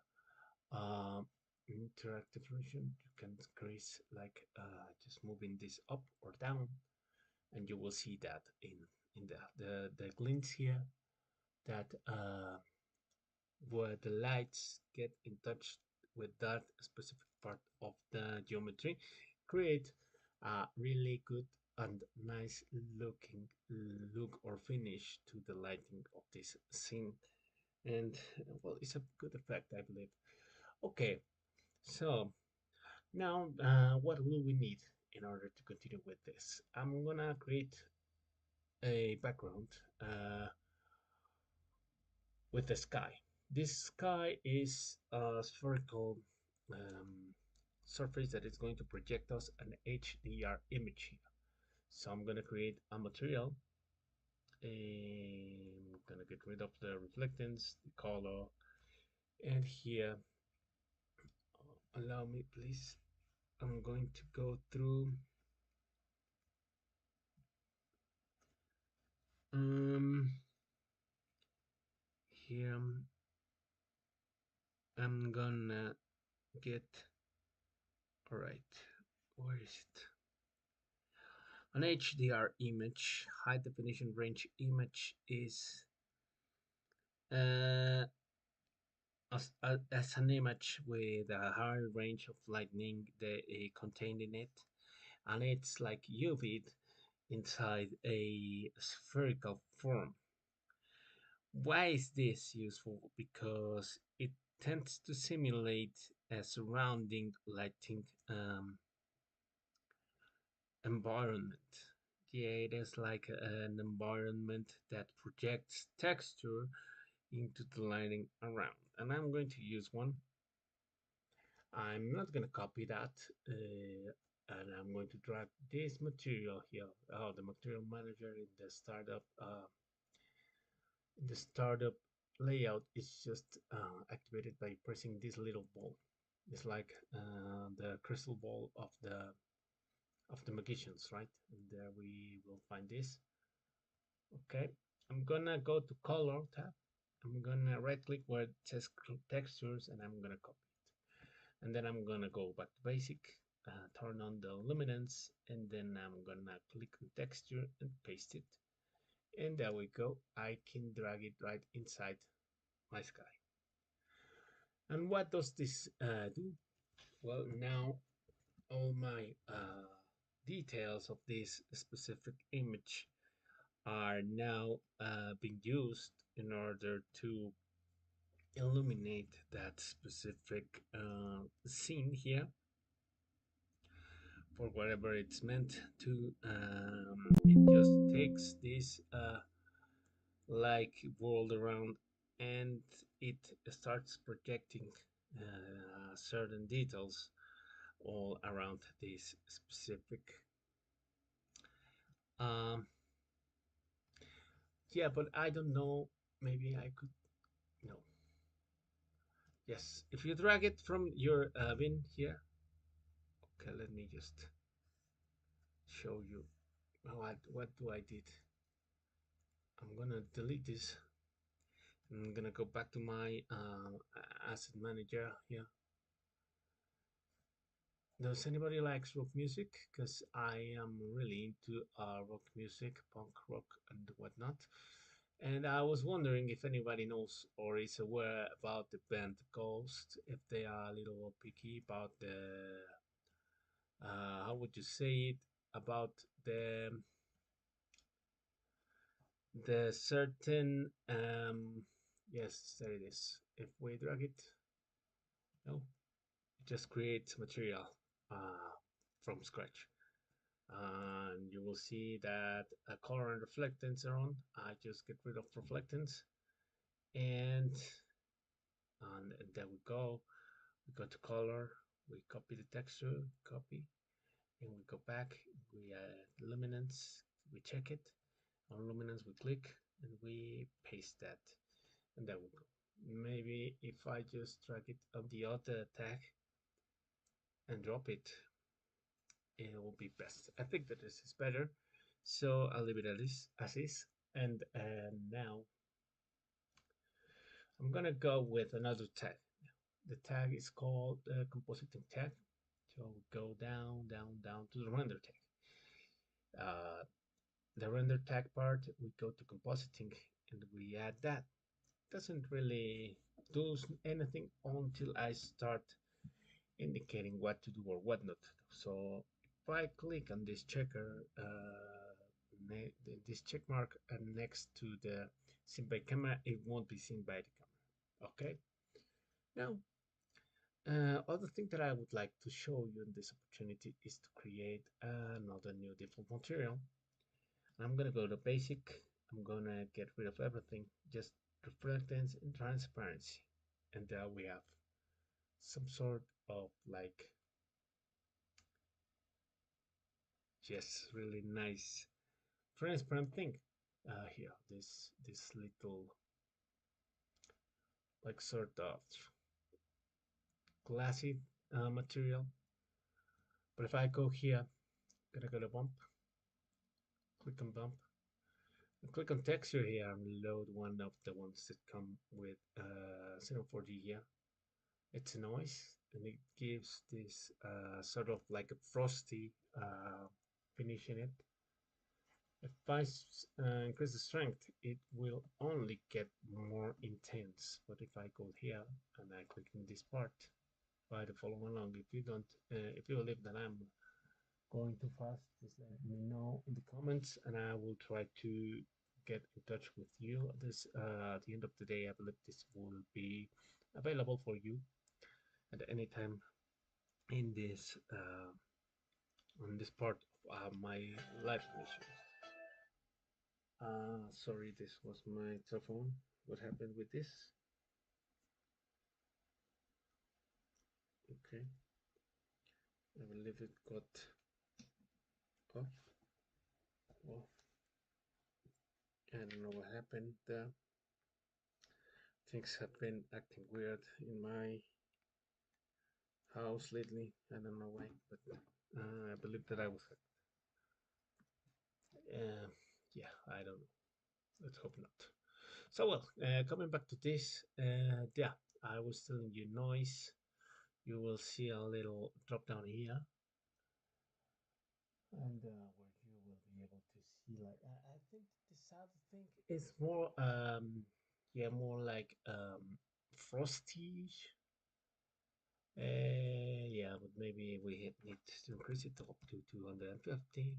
Speaker 1: interactive region. You can increase like just moving this up or down, and you will see that in the glints here that where the lights get in touch with that specific part of the geometry, create a really good and nice looking look or finish to the lighting of this scene. And well, it's a good effect, I believe. Okay, so now what will we need in order to continue with this? I'm gonna create a background with the sky. This sky is a spherical surface that is going to project us an HDR image here. So I'm going to create a material, and I'm going to get rid of the reflectance, the color, and here, allow me please, I'm going to go through um, here I'm gonna get, all right, where is it? An HDR image, high definition range image, is uh, as an image with a high range of lightning contained in it, and it's like UV inside a spherical form. Why is this useful? Because it tends to simulate a surrounding lighting environment. Yeah, it is like an environment that projects texture into the lighting around. And I'm going to use one. I'm not going to copy that. And I'm going to drag this material here. Oh, the material manager in the startup layout is just activated by pressing this little ball. It's like the crystal ball of the magicians, right? And there we will find this. Okay, I'm gonna go to color tab. I'm gonna right click where it says textures, and I'm gonna copy it. And then I'm gonna go back to basic, turn on the luminance, and then I'm gonna click on texture and paste it. And there we go. I can drag it right inside my sky. And what does this do? Well, now all my details of this specific image are now being used in order to illuminate that specific scene here for whatever it's meant to. It just takes this like world around, and it starts projecting certain details all around this specific. Um, yeah, but I don't know. Maybe I could. No. Yes, if you drag it from your bin here. Okay, let me just show you what do I did. I'm gonna delete this. I'm gonna go back to my asset manager here. Does anybody likes rock music? Because I am really into rock music, punk rock, and whatnot. And I was wondering if anybody knows or is aware about the band Ghost, if they are a little picky about the, how would you say it, about the certain, yes, there it is. If we drag it, no, it just creates material uh, from scratch. And you will see that color and reflectance are on. I just get rid of reflectance, and there we go. We go to color, we copy the texture, copy, and we go back, we add luminance, we check it. On luminance we click and we paste that, and there we go. Maybe if I just drag it on the other tag and drop it, it will be best. I think that this is better, so I'll leave it as is. And now I'm gonna go with another tag. The tag is called the compositing tag. So go down, down, down to the render tag. Uh, the render tag part, we go to compositing and we add that. Doesn't really do anything until I start indicating what to do or what not to do. So if I click on this checker, this check mark next to the seen by camera, it won't be seen by the camera. Okay. Now, other thing that I would like to show you in this opportunity is to create another new default material. I'm gonna go to basic. I'm gonna get rid of everything, just reflectance and transparency, and there we have some sort of like, yes, really nice transparent thing here. This little like sort of glassy material. But if I go here, gonna go to bump, click on bump, and click on texture here, and load one of the ones that come with 04G here. It's a noise, and it gives this sort of like a frosty finish in it. If I increase the strength, it will only get more intense. But if I go here and I click in this part, by the follow along, if you don't, if you believe that I'm going too fast, just let me know in the comments, and I will try to get in touch with you. This at the end of the day, I believe this will be available for you at any time in this on this part of my live missions. Sorry, this was my cell phone. What happened with this? Okay, I believe it got off. Well, I don't know what happened there. Things have been acting weird in my house lately. I don't know why, but I believe that I was. Yeah, I don't know. Let's hope not. So well, coming back to this, yeah, I was telling you noise. You will see a little drop down here, and where you will be able to see like I think this other thing is more yeah, more like frosty. Yeah, but maybe we need to increase it up to 250.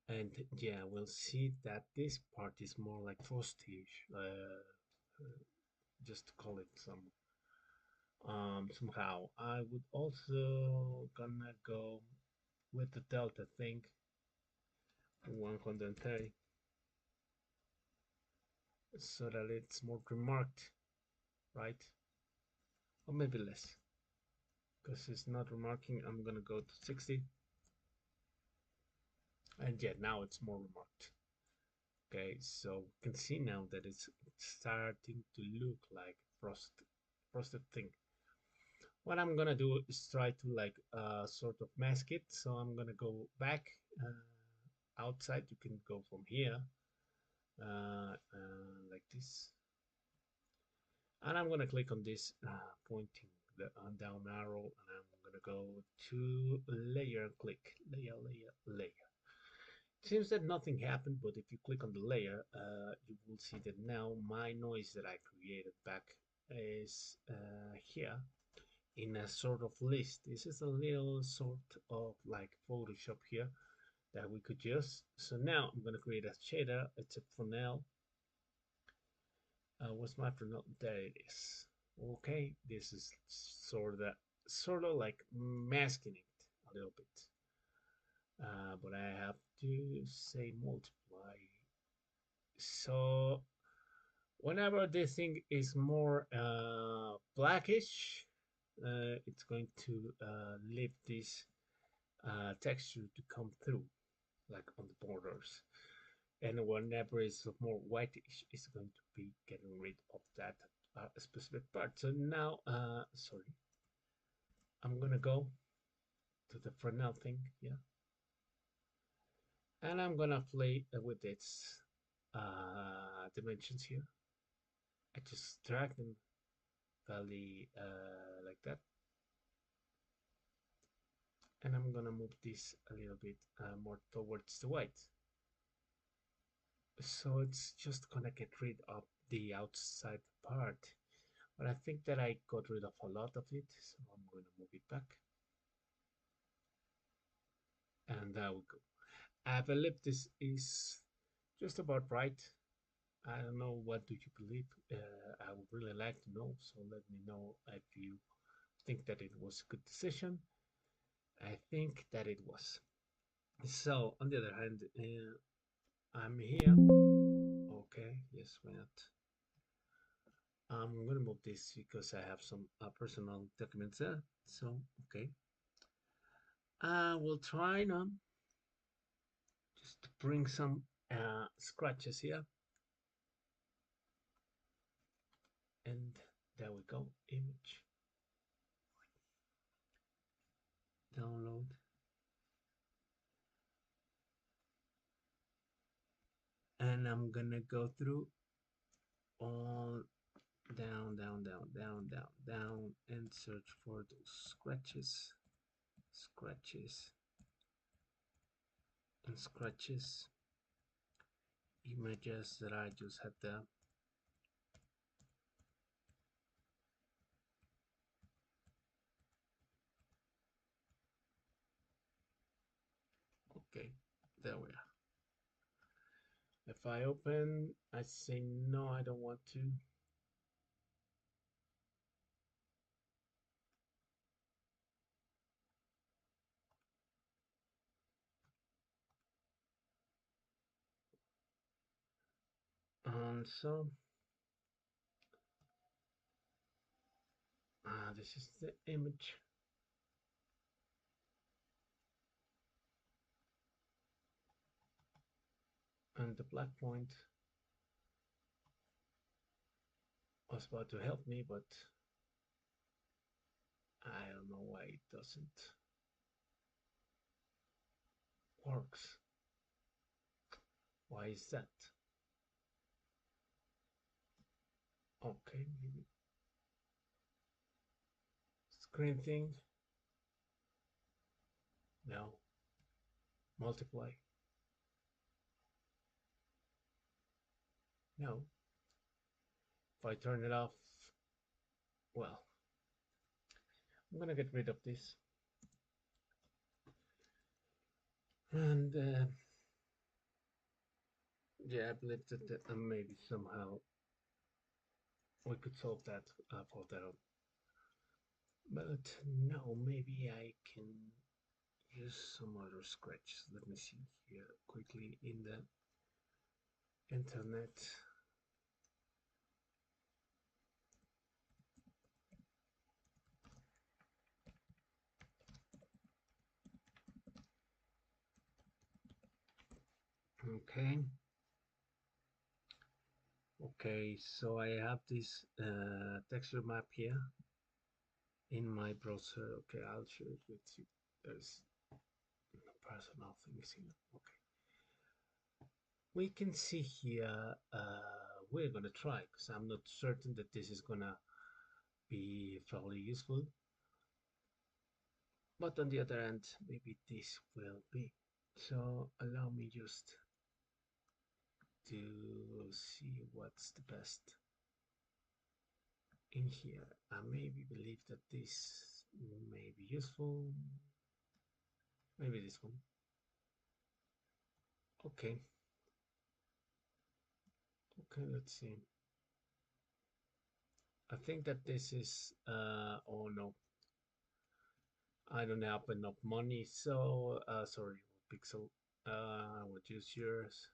Speaker 1: And yeah, we'll see that this part is more like frosty, just to call it somehow. I would also gonna go with the delta thing, 130, so that it's more remarked, right? Or maybe less. because it's not remarking. I'm gonna go to 60, and yeah, now it's more remarked. Okay, so we can see now that it's starting to look like frosted thing. What I'm gonna do is try to like sort of mask it. So I'm gonna go back outside. You can go from here like this, and I'm gonna click on this pointing the down arrow, and I'm gonna go to layer, click layer. It seems that nothing happened, but if you click on the layer, you will see that now my noise that I created back is here in a sort of list. This is a little sort of like Photoshop here that we could use. So now I'm going to create a shader. It's a funnel. What's my funnel? There it is. Okay, this is sort of like masking it a little bit. But I have to say multiply. So whenever this thing is more blackish, it's going to leave this texture to come through, like on the borders. And whenever it's more whitish, it's going to be getting rid of that specific part. So now, sorry, I'm gonna go to the Fresnel thing, yeah, and I'm gonna play with its dimensions here. I just drag them fairly like that, and I'm gonna move this a little bit more towards the white. So it's just gonna get rid of the outside part, but I think that I got rid of a lot of it, so I'm gonna move it back, and there we go. I believe this is just about right. I don't know, what do you believe? I would really like to know, so let me know if you think that it was a good decision. I think that it was. So on the other hand, I'm here. Okay, yes, why not? I'm gonna move this because I have some personal documents there. So okay, I will try now just to bring some scratches here, and there we go. Image, download, and I'm gonna go through all down, down, down, down, down, down, and search for those scratches, and scratches, images that I just had there. Okay, there we are. If I open, I say no, I don't want to. And so this is the image, and the black point was about to help me, but I don't know why it doesn't works. Why is that? Okay, maybe screen thing. No, multiply. No. If I turn it off, well, I'm gonna get rid of this. And yeah, I believe that maybe somehow we could solve that for that. But no, maybe I can use some other scratch. Let me see here quickly in the internet. Okay. Okay, so I have this texture map here in my browser. Okay, I'll share it with you. There's no personal things here. Okay, we can see here. We're gonna try because I'm not certain that this is gonna be fairly useful. But on the other hand, maybe this will be. So allow me just to see what's the best in here. I maybe believe that this may be useful. Maybe this one. Okay. Okay, let's see. I think that this is, oh no, I don't have enough money. So, sorry, Pixel, I would use yours.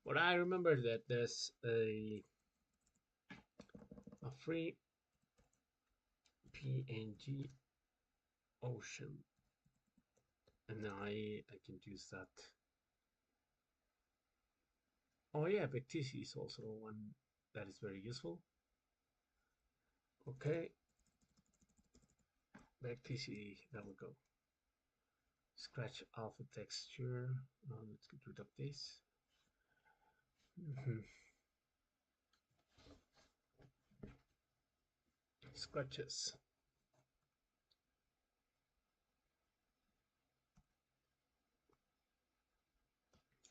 Speaker 1: But I remember that there's a free PNG ocean, and I can use that. Oh yeah, but this is also one that is very useful. Okay, back TC, there we go. Scratch alpha texture. Let's get rid of this. Scratches.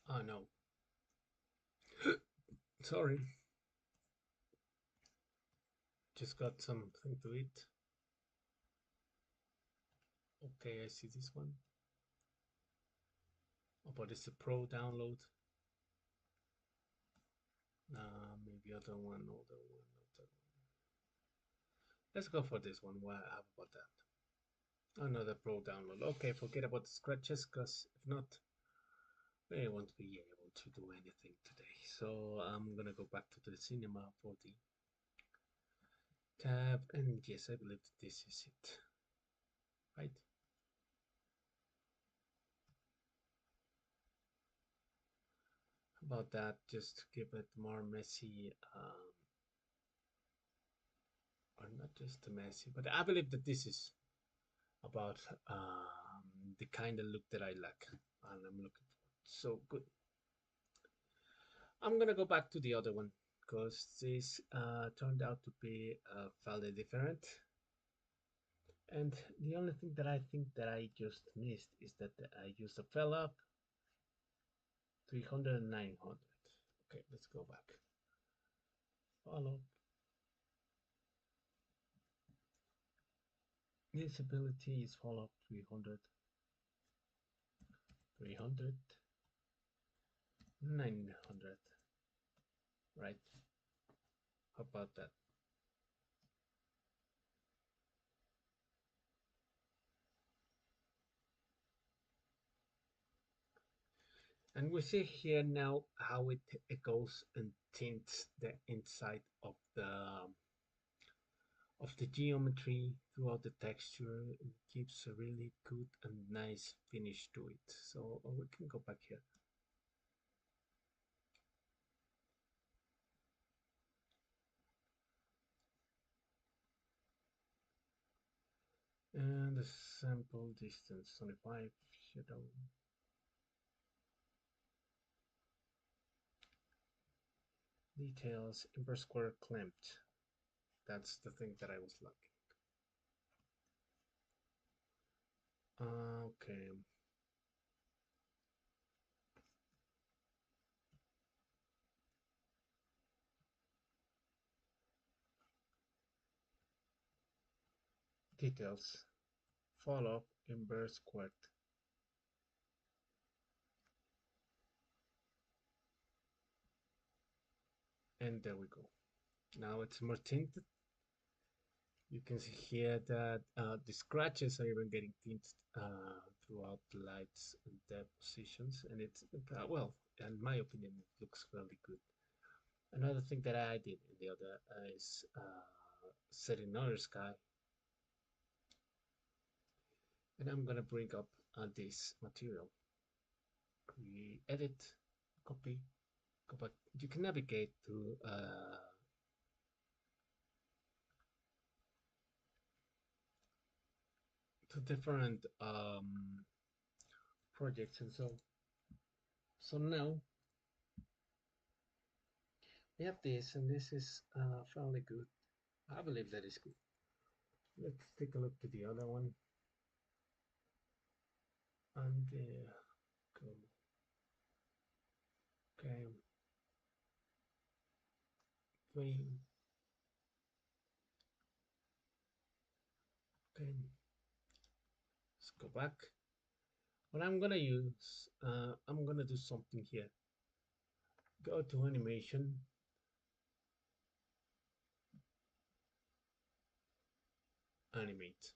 Speaker 1: Oh no. Sorry. Just got something to eat. Okay, I see this one. Oh, but it's a pro download. Maybe other one, other one, other one. Let's go for this one. How about that? Another pro download. Okay, forget about the scratches, because if not, we won't be able to do anything today. So I'm gonna go back to the cinema for the tab, and yes, I believe that this is it. Right? About that, just to keep it more messy, or not just messy, but I believe that this is about the kind of look that I like and I'm looking for. So good. I'm gonna go back to the other one because this turned out to be fairly different. And the only thing that I think that I just missed is that I used a fill up 300 and 900. Okay, let's go back. Follow. This ability is follow up 300, 300, 900. Right? How about that? And we see here now how it goes and tints the inside of the geometry throughout the texture. It gives a really good and nice finish to it. So we can go back here. And the sample distance 25 shadow. Details inverse square clamped. That's the thing that I was looking. Okay. Details. Follow inverse squared. And there we go. Now it's more tinted. You can see here that the scratches are even getting tinted throughout the lights and depth positions, and it's well, in my opinion, it looks fairly good. Another thing that I did in the other is set another sky, and I'm gonna bring up this material. we edit, copy, but you can navigate to different projects, and so now we have this, and this is fairly good. I believe that is good. Let's take a look to the other one, and go. Okay, three. Okay, let's go back. What I'm gonna use, I'm gonna do something here. Go to animation, animate,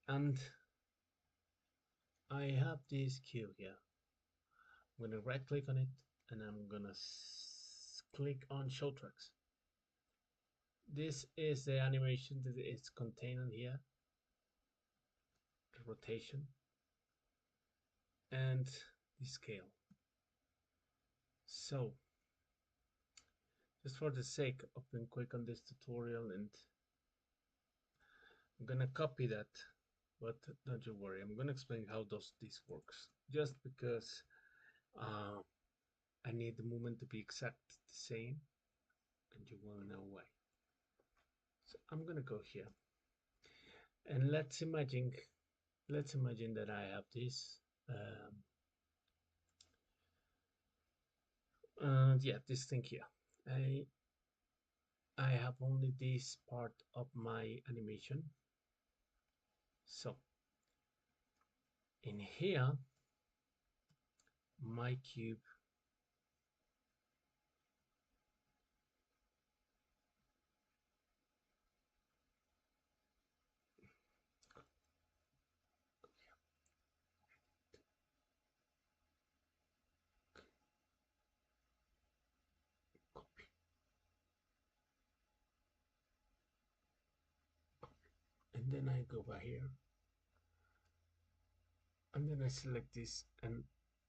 Speaker 1: and I have this cue here. I'm gonna right click on it, and I'm gonna click on show tracks. This is the animation that is contained here, the rotation, and the scale. So, just for the sake of being quick on this tutorial, and I'm gonna copy that, but don't you worry, I'm gonna explain how does this works. Just because uh, I need the movement to be exact the same, and you wanna know why. So I'm gonna go here, and let's imagine that I have this. Yeah, this thing here. I I have only this part of my animation. So in here, my cube, copy, and then I go by here, and then I select this and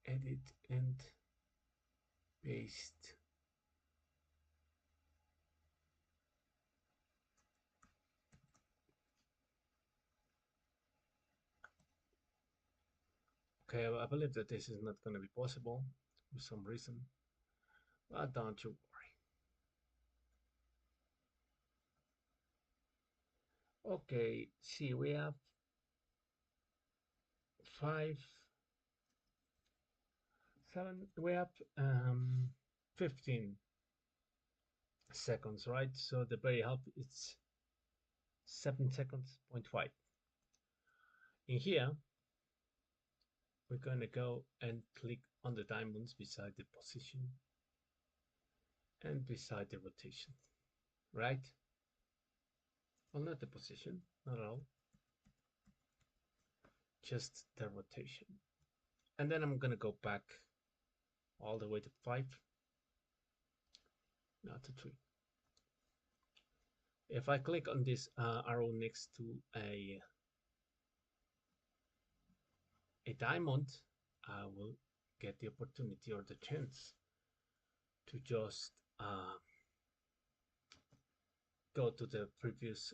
Speaker 1: edit and paste. Okay, I believe that this is not going to be possible for some reason, but don't you worry. Okay, see, we have 5, 7, we have 15 seconds, right? So the very help is 7 seconds, 0.5. In here, we're going to go and click on the diamonds beside the position and beside the rotation, right? Well, not the position, not at all, just the rotation. And then I'm going to go back all the way to 5, not to 3. If I click on this arrow next to a diamond, I will get the opportunity or the chance to just go to the previous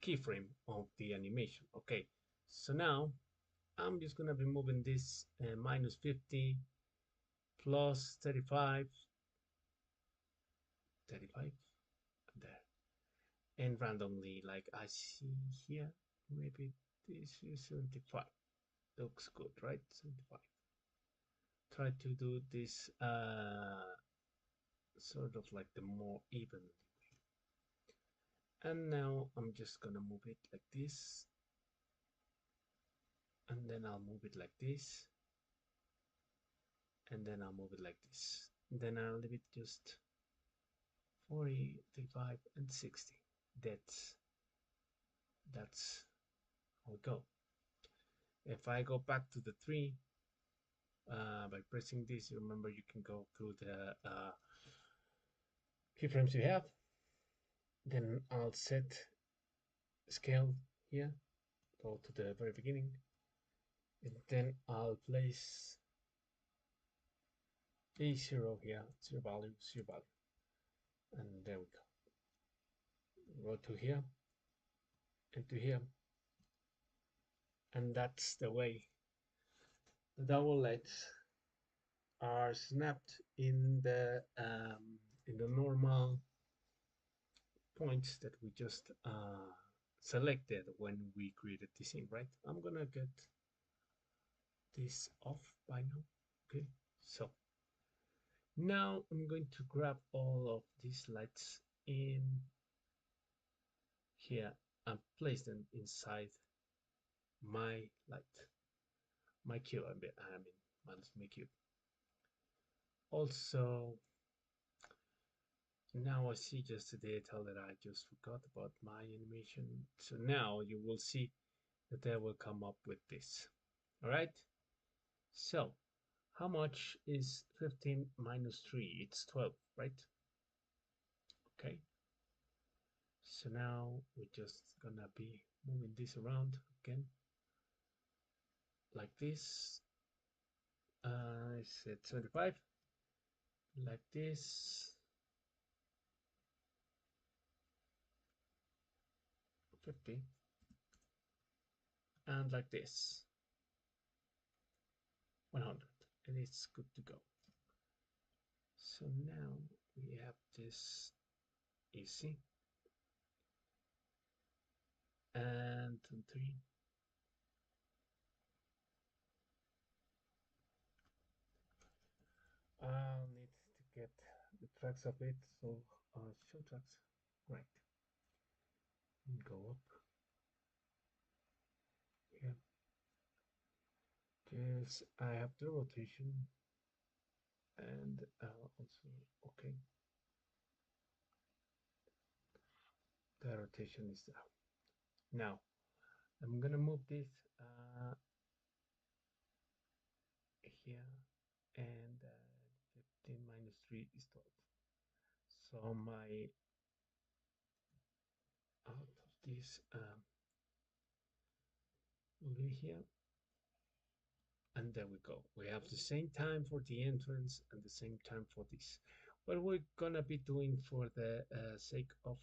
Speaker 1: keyframe of the animation. Okay, so now I'm just gonna be moving this minus 50 plus 35, 35 there, and randomly, like I see here, maybe this is 75. Looks good, right? 75. Try to do this sort of like the more evenly. And now I'm just gonna move it like this, and then I'll move it like this, and then I'll move it like this. Then I'll leave it just 40, 35, and 60. That's how we go. If I go back to the 3, by pressing this, remember you can go through the keyframes you have. Then I'll set scale here, go to the very beginning, and then I'll place a zero here, zero value, zero value, and there we go. Go to here and to here, and that's the way the doublets are snapped in the normal points that we just selected when we created the scene, right? I'm gonna get this off by now. Okay, so now I'm going to grab all of these lights in here and place them inside my light, my cube. I mean, my cube. Also, now I see just the detail that I just forgot about my animation. So now you will see that I will come up with this. All right. So how much is 15 minus 3? It's 12, right? Okay. So now we're just gonna be moving this around again, like this. I said 75, like this, 50, and like this, 100, and it's good to go. So now we have this easy, and 3. I'll need to get the tracks of it, so show tracks, right, and go up here. Yes, I have the rotation, and also, okay, the rotation is there. Now, I'm gonna move this here, and 15 minus 3 is 12. So my out of this will be here, and there we go. We have the same time for the entrance and the same time for this. What we're gonna be doing for the sake of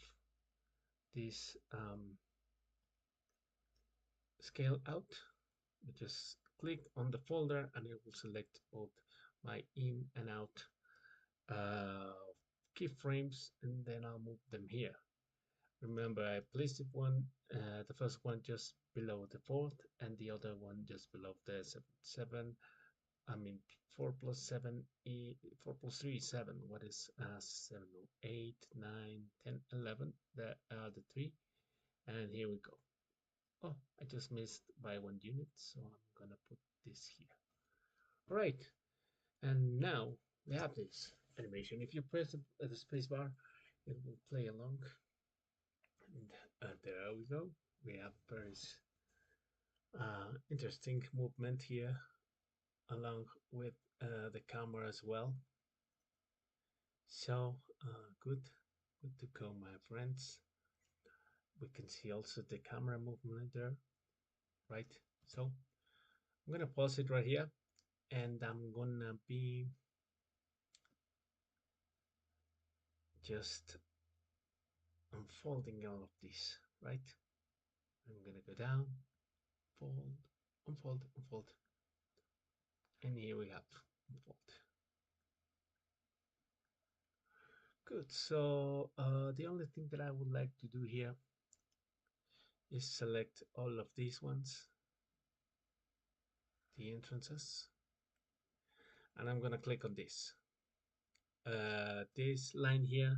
Speaker 1: this scale out, we just click on the folder and it will select both my in and out keyframes, and then I'll move them here. Remember, I placed the first one just below the fourth, and the other one just below the seven. I mean, 4 plus 7, 4 plus 3 is 7. What is 7? 8, 9, 10, 11. The 3. And here we go. Oh, I just missed by 1 unit, so I'm gonna put this here. Right, and now we have this animation. If you press the space bar, it will play along. And there we go. We have very interesting movement here, along with the camera as well. So good to go, my friends. We can see also the camera movement there, right? So I'm gonna pause it right here, and I'm gonna be just unfolding all of this, right? I'm gonna go down, fold, unfold, unfold, and here we have unfold. Good, so the only thing that I would like to do here is select all of these ones, the entrances, and I'm gonna click on this. This line here,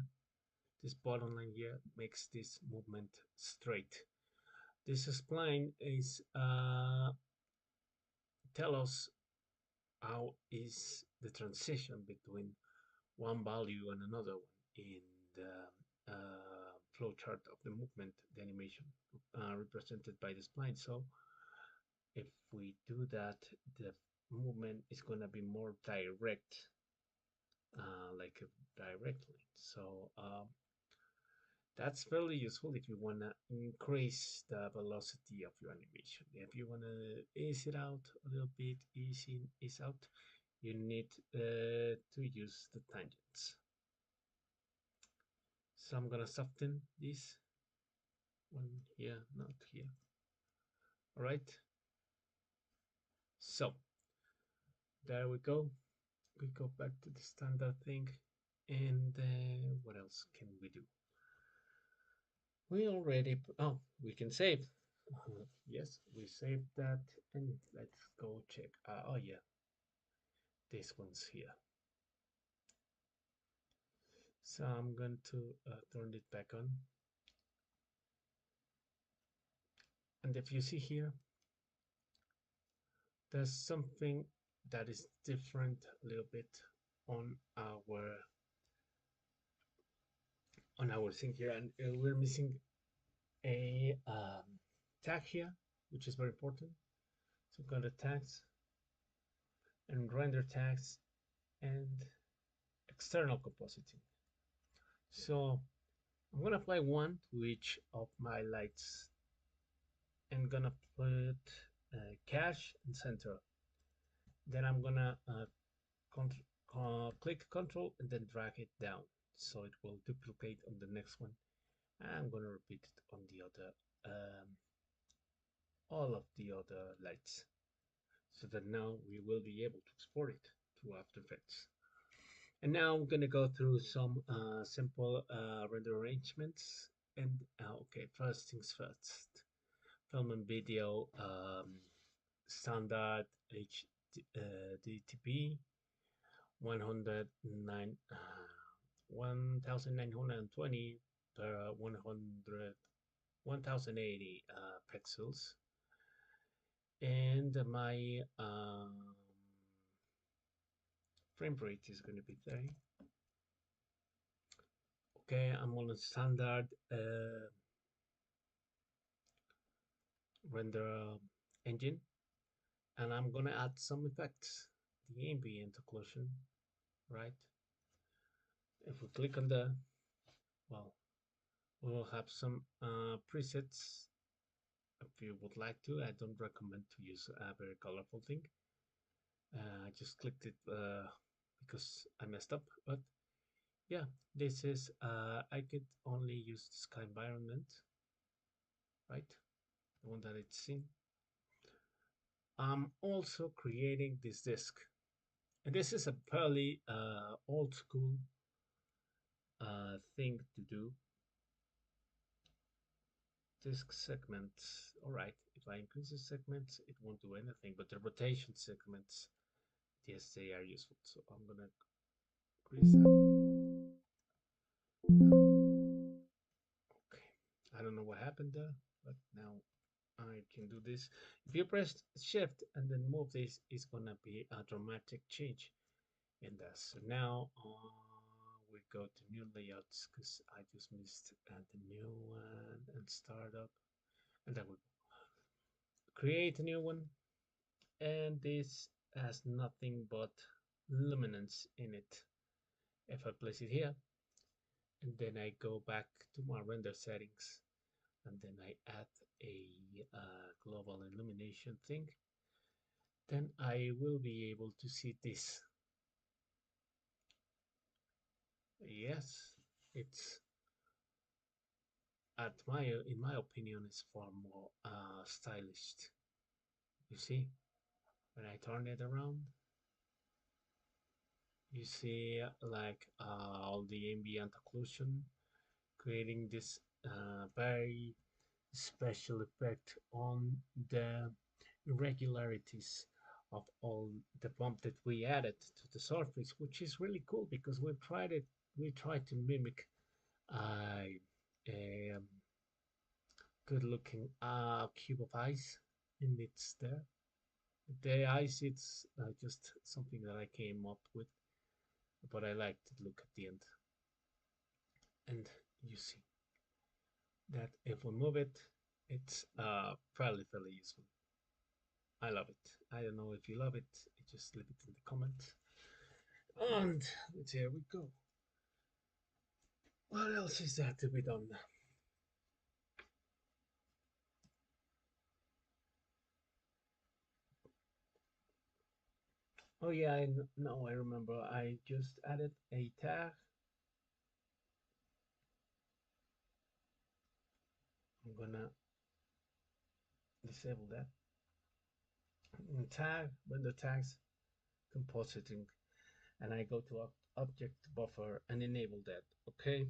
Speaker 1: this bottom line here, makes this movement straight. This spline is tell us how is the transition between one value and another one in the flow chart of the movement, the animation represented by the spline. So if we do that, the movement is going to be more direct, like a direct line. So That's fairly useful if you want to increase the velocity of your animation. If you want to ease it out a little bit, ease in, ease out, you need to use the tangents. So I'm gonna soften this one here, not here. All right. So there we go. We go back to the standard thing. And what else can we do? We already, oh, we can save. Yes, we saved that. And let's go check. Oh, yeah, this one's here. So I'm going to turn it back on. And if you see here, there's something that is different a little bit on our thing here, and we're missing a tag here, which is very important. So go to tags and render tags and external compositing. So I'm gonna apply one to each of my lights and gonna put cache and center. Then I'm gonna click Control and then drag it down so it will duplicate on the next one. I'm gonna repeat it on the other all of the other lights, so that now we will be able to export it to After Effects. And now I'm going to go through some simple render arrangements. And okay, first things first. Film and video standard HDTP 109 1920 per 1080 pixels. And my frame rate is going to be 30. Okay, I'm on a standard render engine, and I'm gonna add some effects. The ambient occlusion, right? If we click on the, well, we will have some presets. If you would like to, I don't recommend to use a very colorful thing. I just clicked it because I messed up, but yeah, this is I could only use the sky environment, right? The one that it's in. I'm also creating this disk, and this is a fairly old school thing to do. Disk segments. All right, if I increase the segments, it won't do anything, but the rotation segments, yes, they are useful. So I'm gonna increase that. Okay, I don't know what happened there, but now I can do this. If you press shift and then move this, it's gonna be a dramatic change in that. So now we go to new layouts because I just missed the new one and start up, and then we create a new one, and this has nothing but luminance in it. If I place it here and then I go back to my render settings and then I add a global illumination thing, then I will be able to see this. Yes, it's in my opinion, it's far more stylish. You see, when I turn it around, you see like all the ambient occlusion, creating this very special effect on the irregularities of all the bump that we added to the surface, which is really cool because we tried to mimic a good looking cube of ice, and it's there. The ice, it's just something that I came up with, but I like to look at the end. And you see that if we move it, it's fairly useful. I love it. I don't know if you love it. Just leave it in the comments. And there we go. What else is there to be done? Oh yeah, no, I remember. I just added a tag. I'm gonna disable that. Tag when the tags compositing, and I go to object buffer and enable that. Okay,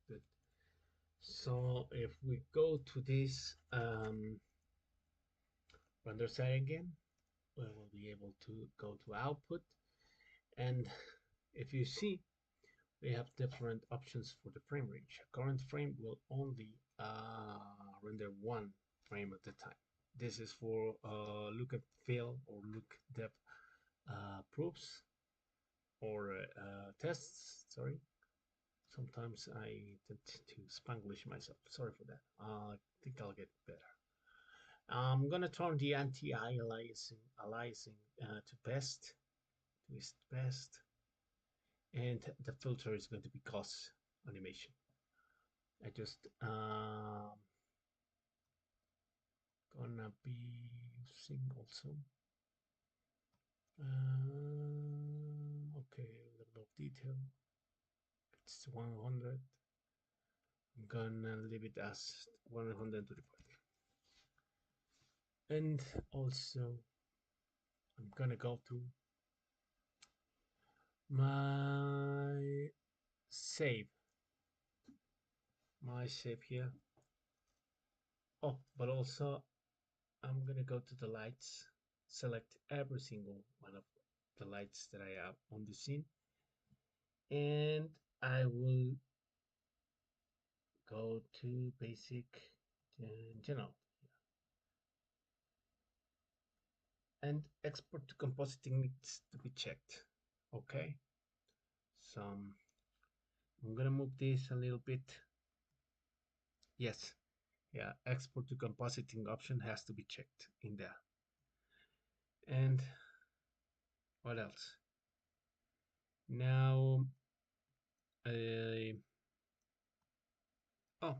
Speaker 1: good. So if we go to this render side again, we will be able to go to output, and if you see, we have different options for the frame range. Current frame will only render one frame at a time. This is for look at fill or look depth proofs or tests. Sorry, sometimes I tend to Spanglish myself. Sorry for that. I think I'll get better. I'm gonna turn the anti-aliasing to best, twist best, and the filter is going to be cos animation. I just gonna be using also okay, level of detail, it's 100. I'm gonna leave it as 125, and also I'm gonna go to my save here. Oh, but also I'm gonna go to the lights, select every single one of the lights that I have on the scene, and I will go to basic general and export to compositing needs to be checked. Okay, so I'm gonna move this a little bit. Yes, yeah, export to compositing option has to be checked in there. And what else? Now, oh,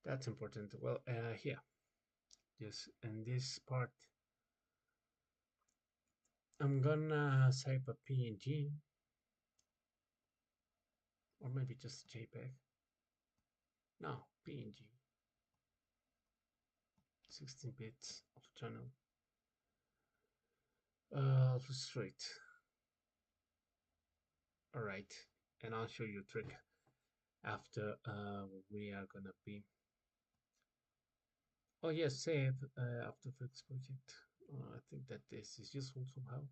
Speaker 1: that's important. Well, here, yes, in this part, I'm gonna save a PNG or maybe just JPEG. No, PNG, 16 bits of channel. Straight. All right, and I'll show you a trick after we are gonna be. Oh yes, save after fix project. I think that this is useful somehow.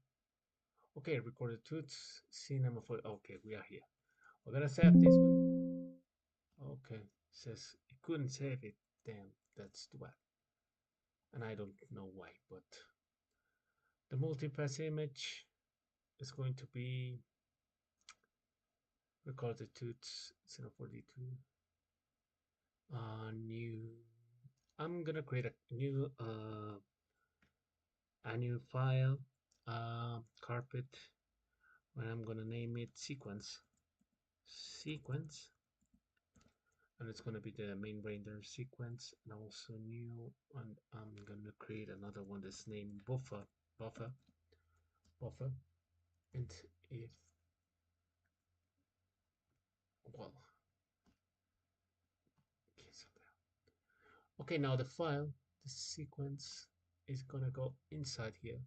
Speaker 1: Okay, recorded toots, cinema for. Okay, we are here. We're gonna save this one. Okay, says it couldn't save it. Damn, that's too bad. And I don't know why, but the multipass image is going to be recorded toots cinema 42. New. I'm gonna create a new file, carpet, and I'm gonna name it sequence, and it's gonna be the main render sequence, and also new, and I'm gonna create another one that's named buffer, and if well, okay, now the file, the sequence is gonna go inside here.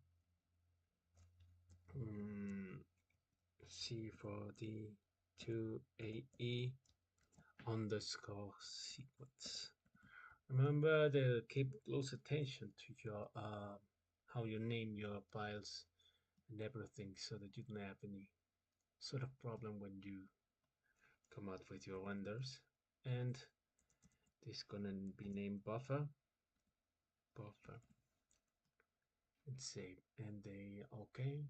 Speaker 1: C for the 2AE underscore sequence. Remember to keep close attention to your how you name your files and everything, so that you don't have any sort of problem when you come out with your renders. And this is gonna be named buffer and save, and they okay.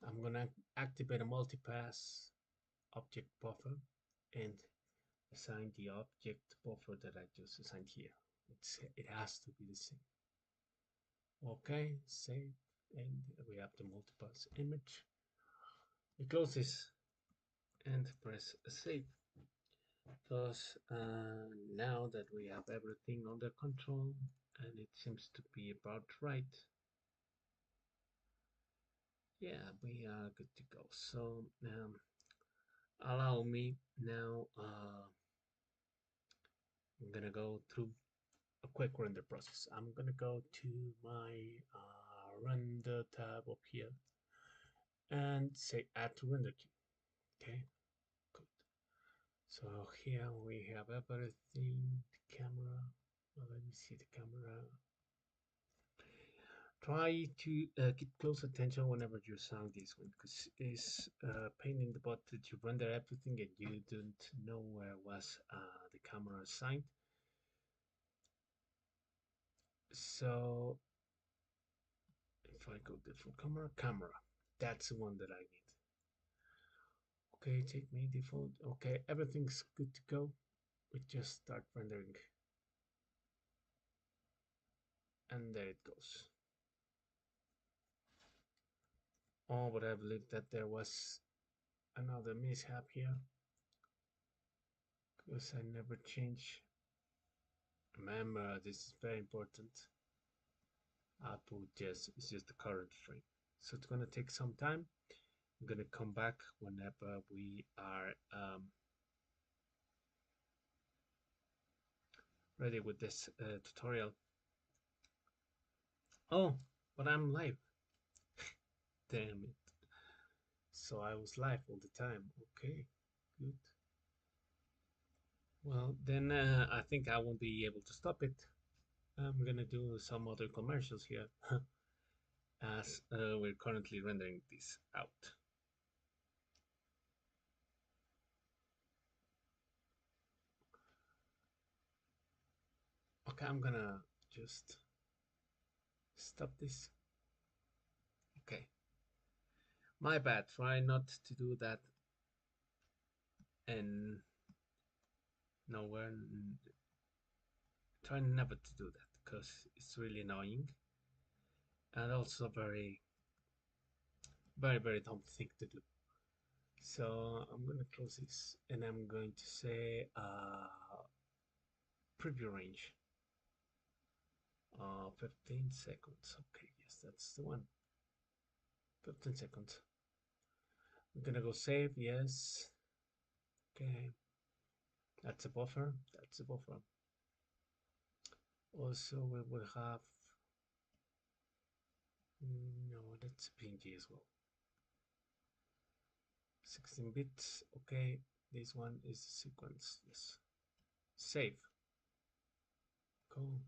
Speaker 1: I'm gonna activate a multipass object buffer and assign the object buffer that I just assigned here. It has to be the same. Okay, save. and we have the multipass image. We close this and press save. Thus, now that we have everything under control and it seems to be about right, yeah, we are good to go. So allow me now, I'm gonna go through a quick render process. I'm gonna go to my render tab up here and say add to render queue. Okay, good. So here we have everything, the camera. Well, let me see the camera. Try to get close attention whenever you're seeing this one, because it's a pain in the butt that you render everything and you don't know where was the camera assigned. So if I go default camera, that's the one that I need. Okay, take me default. Okay, everything's good to go. We just start rendering. And there it goes. Oh, but I believe that there was another mishap here because I never change. Remember, this is very important. Output just is just the current frame, so it's gonna take some time. I'm gonna come back whenever we are ready with this tutorial. Oh, but I'm live. Damn it. So I was live all the time. Okay, good. Well, then I think I won't be able to stop it. I'm gonna do some other commercials here as we're currently rendering this out. Okay, I'm gonna just stop this. Okay, my bad. Try not to do that and nowhere. Try never to do that because it's really annoying and also very, very, very dumb thing to do. So I'm gonna close this and I'm going to say preview range 15 seconds. Okay, yes, that's the one. 15 seconds. I'm gonna go save. Yes. Okay. That's a buffer. That's a buffer. Also, we will have no. That's PNG as well. 16 bits. Okay. This one is the sequence. Yes. Save. Go.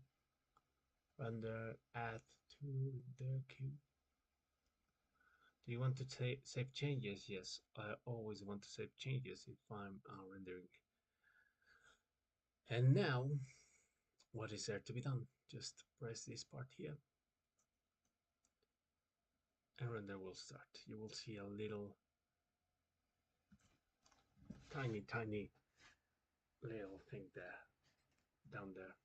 Speaker 1: Render. Add to the queue. Do you want to save changes? Yes. I always want to save changes if I'm rendering. And now, what is there to be done? Just press this part here and render will start. You will see a little tiny little thing there down there.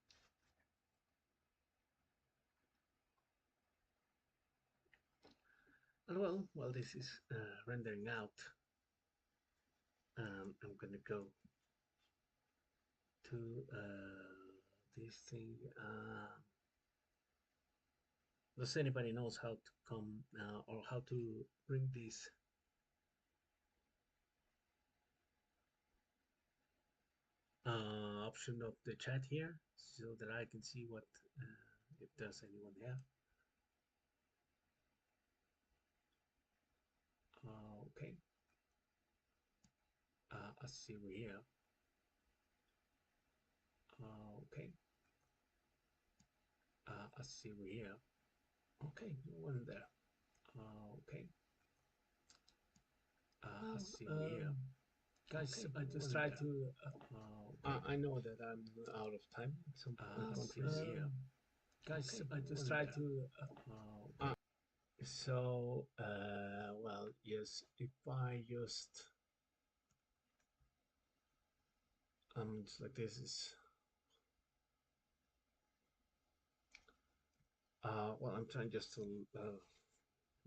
Speaker 1: And well, while this is rendering out, I'm gonna go to this thing. Does anybody knows how to come or how to bring this option of the chat here so that I can see what if there's anyone here? Okay. I see we're here. Okay. I see we're here. Okay, no one there. Okay. I see we're here. Guys,
Speaker 2: Okay,
Speaker 1: I just try to. I know that I'm out of time. Some countries. Guys, I just try to. So, well, yes. If I just, just like this is. Well, I'm trying just to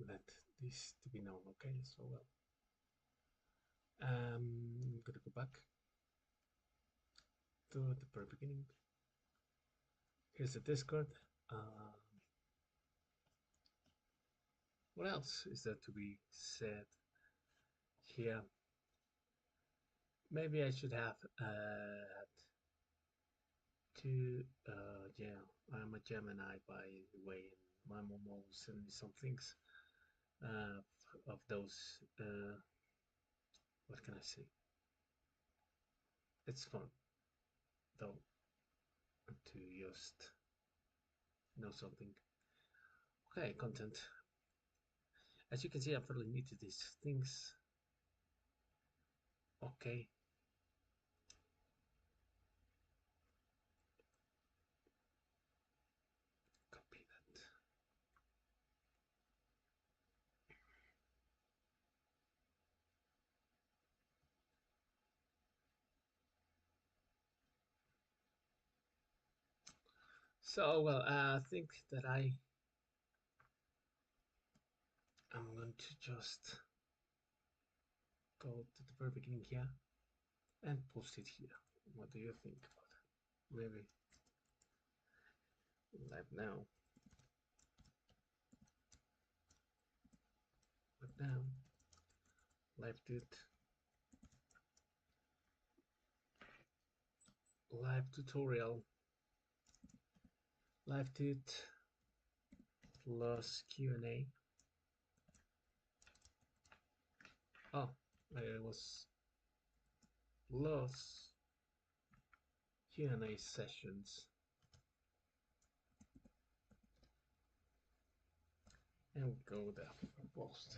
Speaker 1: let this to be known. Okay, so well, I'm gonna go back to the very beginning. Here's the Discord. What else is there to be said here? Maybe I should have to yeah, I'm a Gemini by the way, and my mom always sent me some things of those. What can I say? It's fun though to just know something. Okay, content. As you can see, I'm fairly new to these things. Okay. Copy that. So, well, I think that I'm going to just go to the very beginning here and post it here. What do you think about it? Maybe live now. Live now. Live dude. Live tutorial. Live dude plus Q&A. Oh, it was plus Q&A sessions. And we go there for post.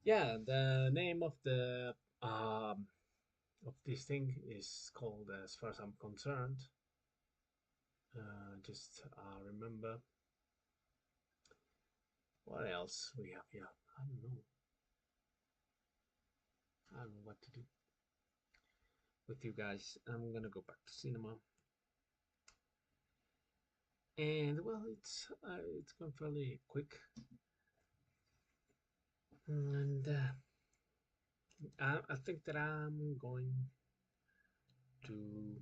Speaker 1: Yeah, the name of this thing is called, as far as I'm concerned, just remember what else we have here. I don't know. I don't know what to do with you guys. I'm gonna go back to cinema, and well, it's gone fairly quick, and I think that I'm going to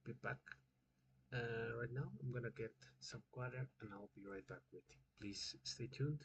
Speaker 1: be back right now. I'm gonna get some water, and I'll be right back with you. Please stay tuned.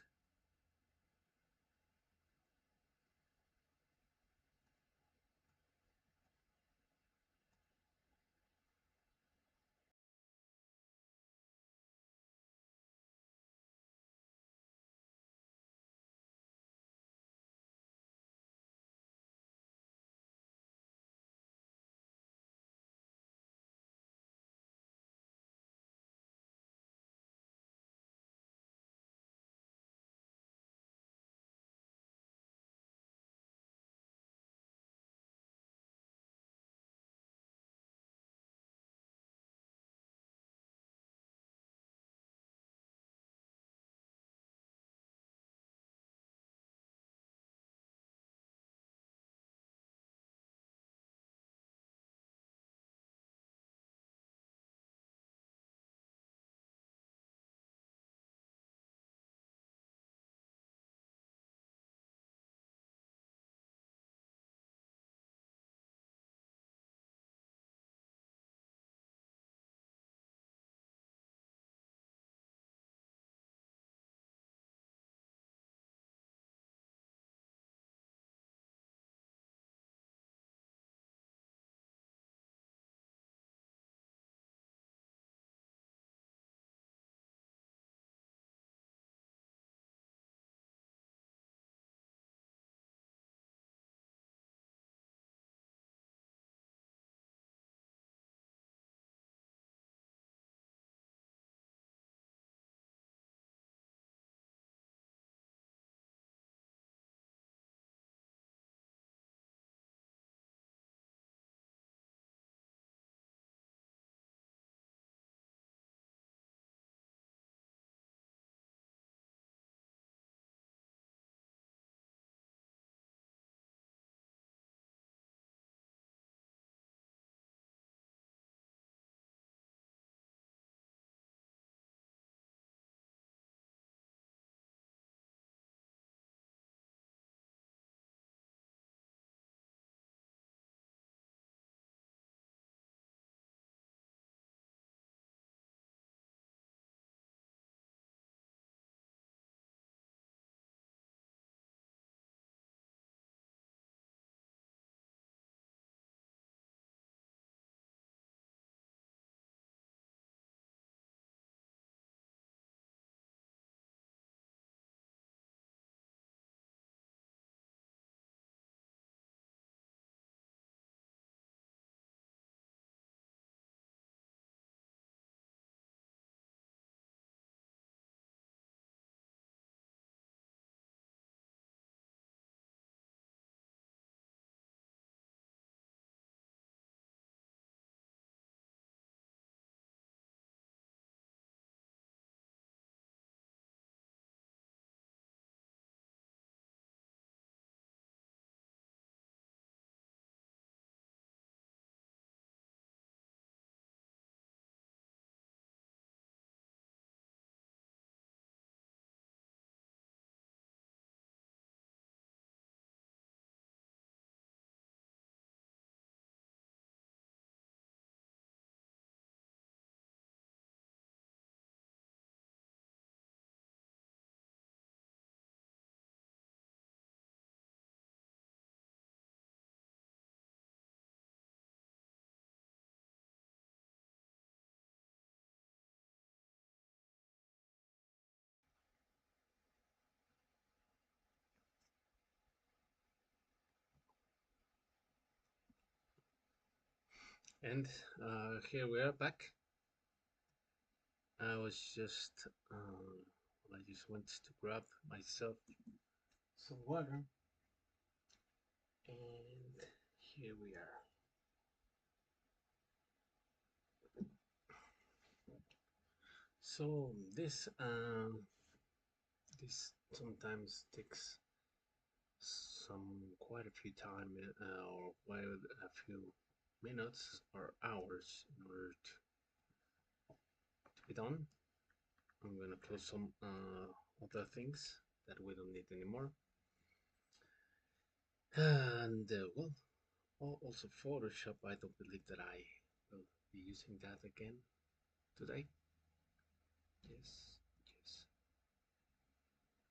Speaker 1: And here we are back. I was just, I just went to grab myself some water, and here we are. So this sometimes takes quite a few time or quite a few minutes or hours in order to be done. I'm gonna close some other things that we don't need anymore. And also Photoshop. I don't believe that I will be using that again today. Yes, yes.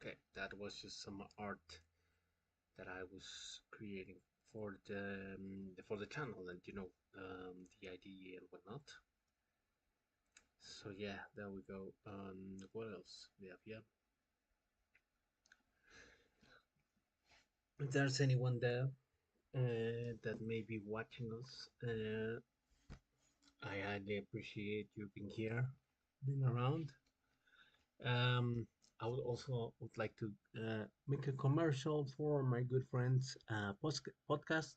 Speaker 1: Okay, that was just some art that I was creating for the channel, and the idea and whatnot. So yeah, there we go. What else we have here? If there's anyone there that may be watching us, I highly appreciate you being here, being around. Um, I would also would like to make a commercial for my good friends podcast.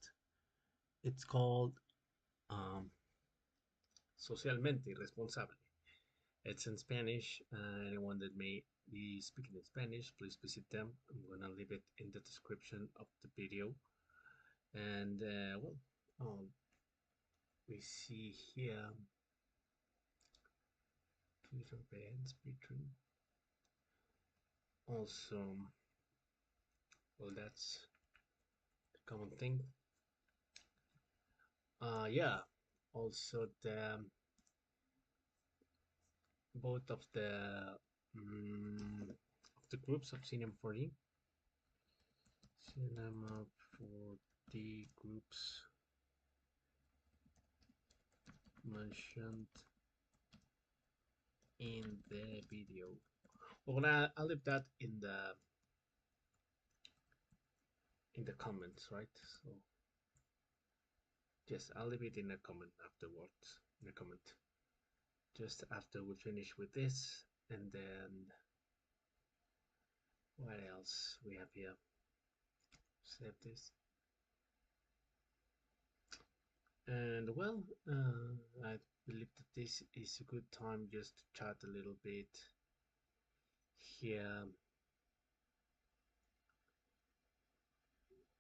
Speaker 1: It's called um, Socialmente Responsable. It's in Spanish. Anyone that may be speaking in Spanish, please visit them. I'm gonna leave it in the description of the video. And we see here Twitter bands, Patreon. Also, well, that's the common thing. Yeah. Also, both of the groups of Cinema 4D. Cinema 4D groups mentioned in the video. Well, I'll leave that in the comments, right? So yes, I'll leave it in a comment afterwards. In a comment, just after we finish with this, and then what else we have here? Save this, and I believe that this is a good time just to chat a little bit here.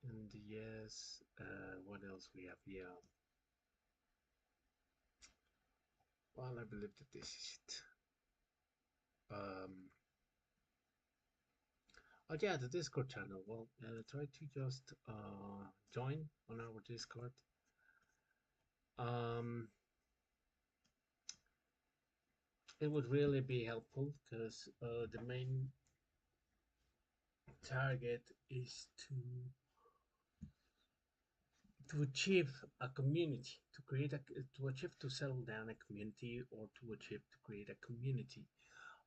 Speaker 1: And yes, what else we have here? Well, I believe that this is it. Oh yeah, the Discord channel. Well, try to just join on our Discord. Um, it would really be helpful because the main target is to achieve a community, to achieve to settle down a community, or to achieve to create a community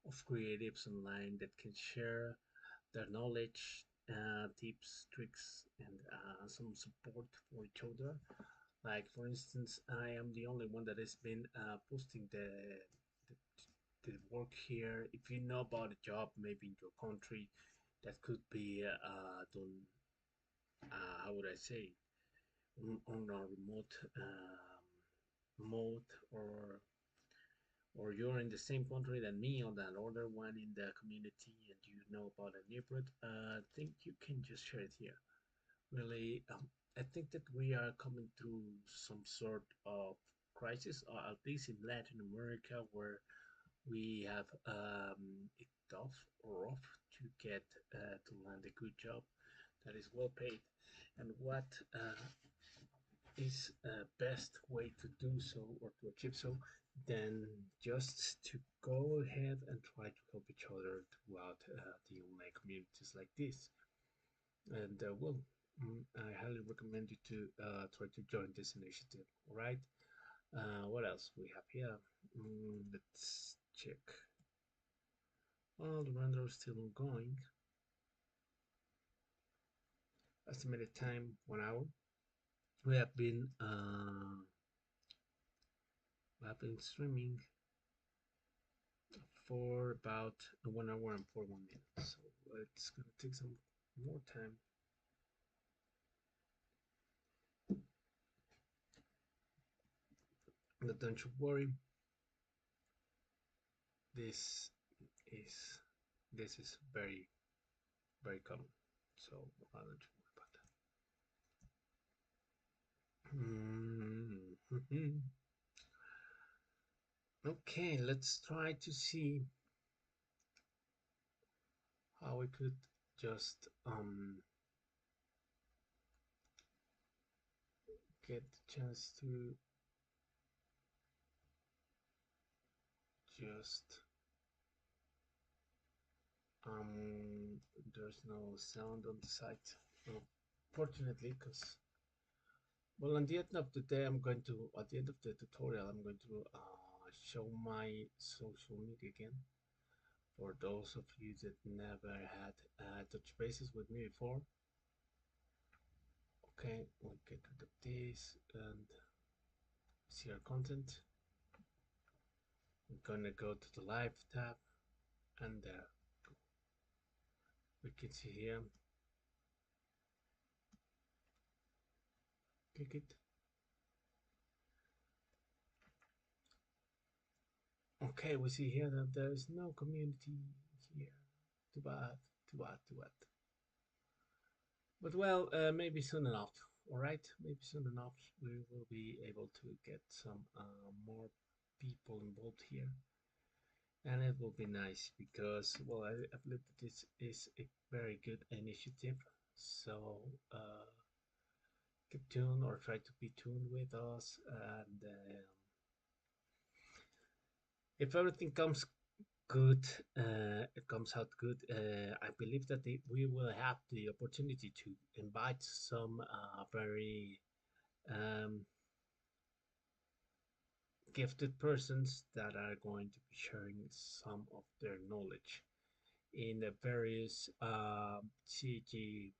Speaker 1: of creatives online that can share their knowledge, tips, tricks, and some support for each other. Like for instance, I am the only one that has been posting the work here. If you know about a job, maybe in your country, that could be done. How would I say? On a remote mode, or you're in the same country than me or that other one in the community, and you know about a new product, I think you can just share it here. Really, I think that we are coming through some sort of crisis, or at least in Latin America, where we have it tough or rough to get to land a good job that is well paid. And what is best way to do so or to achieve so than just to go ahead and try to help each other throughout the online communities like this. And I highly recommend you to try to join this initiative. All right. What else we have here? Let's check. Well, the render is still ongoing. Estimated time 1 hour. We have been I've been streaming for about 1 hour and 41 minutes, so it's gonna take some more time. But don't you worry, this is this is very common. So don't you worry about that. Okay, let's try to see how we could just get the chance to just there's no sound on the site, fortunately, because well, at the end of the day, at the end of the tutorial, I'm going to show my social media again for those of you that never had touch bases with me before. Okay, we'll get rid of this and see our content. I'm gonna go to the live tab, and there we can see here. Click it. Okay, we see here that there is no community here. Too bad, too bad, too bad. But well, maybe soon enough. All right, maybe soon enough we will be able to get some more people involved here, and it will be nice because well, I believe that this is a very good initiative. So keep tuned or try to be tuned with us, and if everything comes good, it comes out good. I believe that we will have the opportunity to invite some very um, gifted persons that are going to be sharing some of their knowledge in the various CG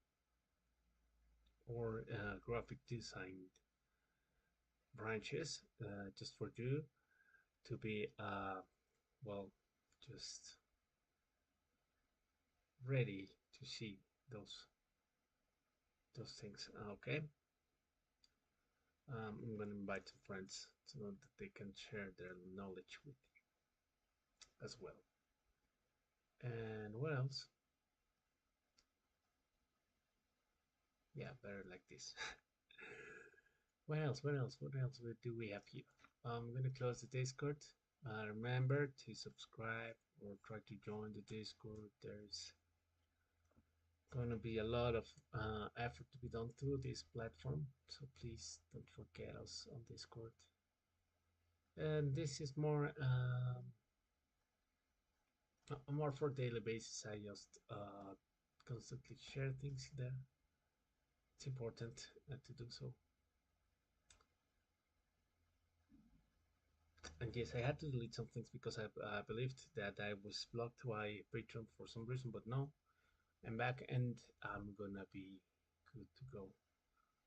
Speaker 1: or graphic design branches, just for you to be well, just ready to see those things. Okay, I'm gonna invite some friends so that they can share their knowledge with you as well. And what else? Yeah, better like this. What else? What else? What else do we have here? I'm gonna close the Discord. Remember to subscribe or try to join the Discord. There's gonna be a lot of effort to be done through this platform, so please don't forget us on Discord. And this is more for daily basis. I just constantly share things there. It's important to do so. And yes, I had to delete some things because I believed that I was blocked by Patreon for some reason, but no, I'm back and I'm gonna be good to go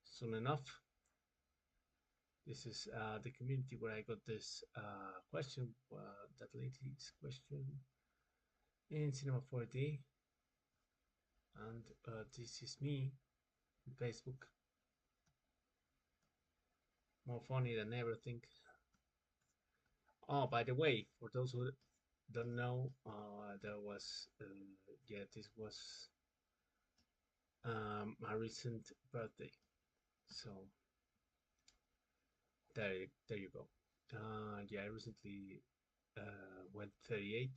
Speaker 1: soon enough. This is the community where I got this question, that lady's question in Cinema 4D, and this is me on Facebook. More funny than everything. Oh, by the way, for those who don't know, there was yeah, this was my recent birthday, so there you go. Yeah, I recently went 38,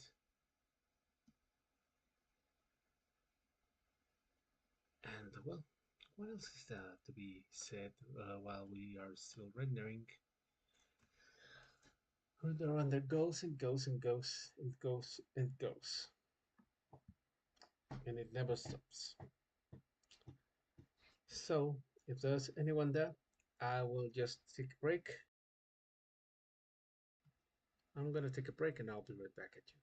Speaker 1: and well, what else is there to be said while we are still rendering? Render goes and goes and goes and goes and goes, and it never stops. So, if there's anyone there, I will just take a break. I'm gonna take a break and I'll be right back at you.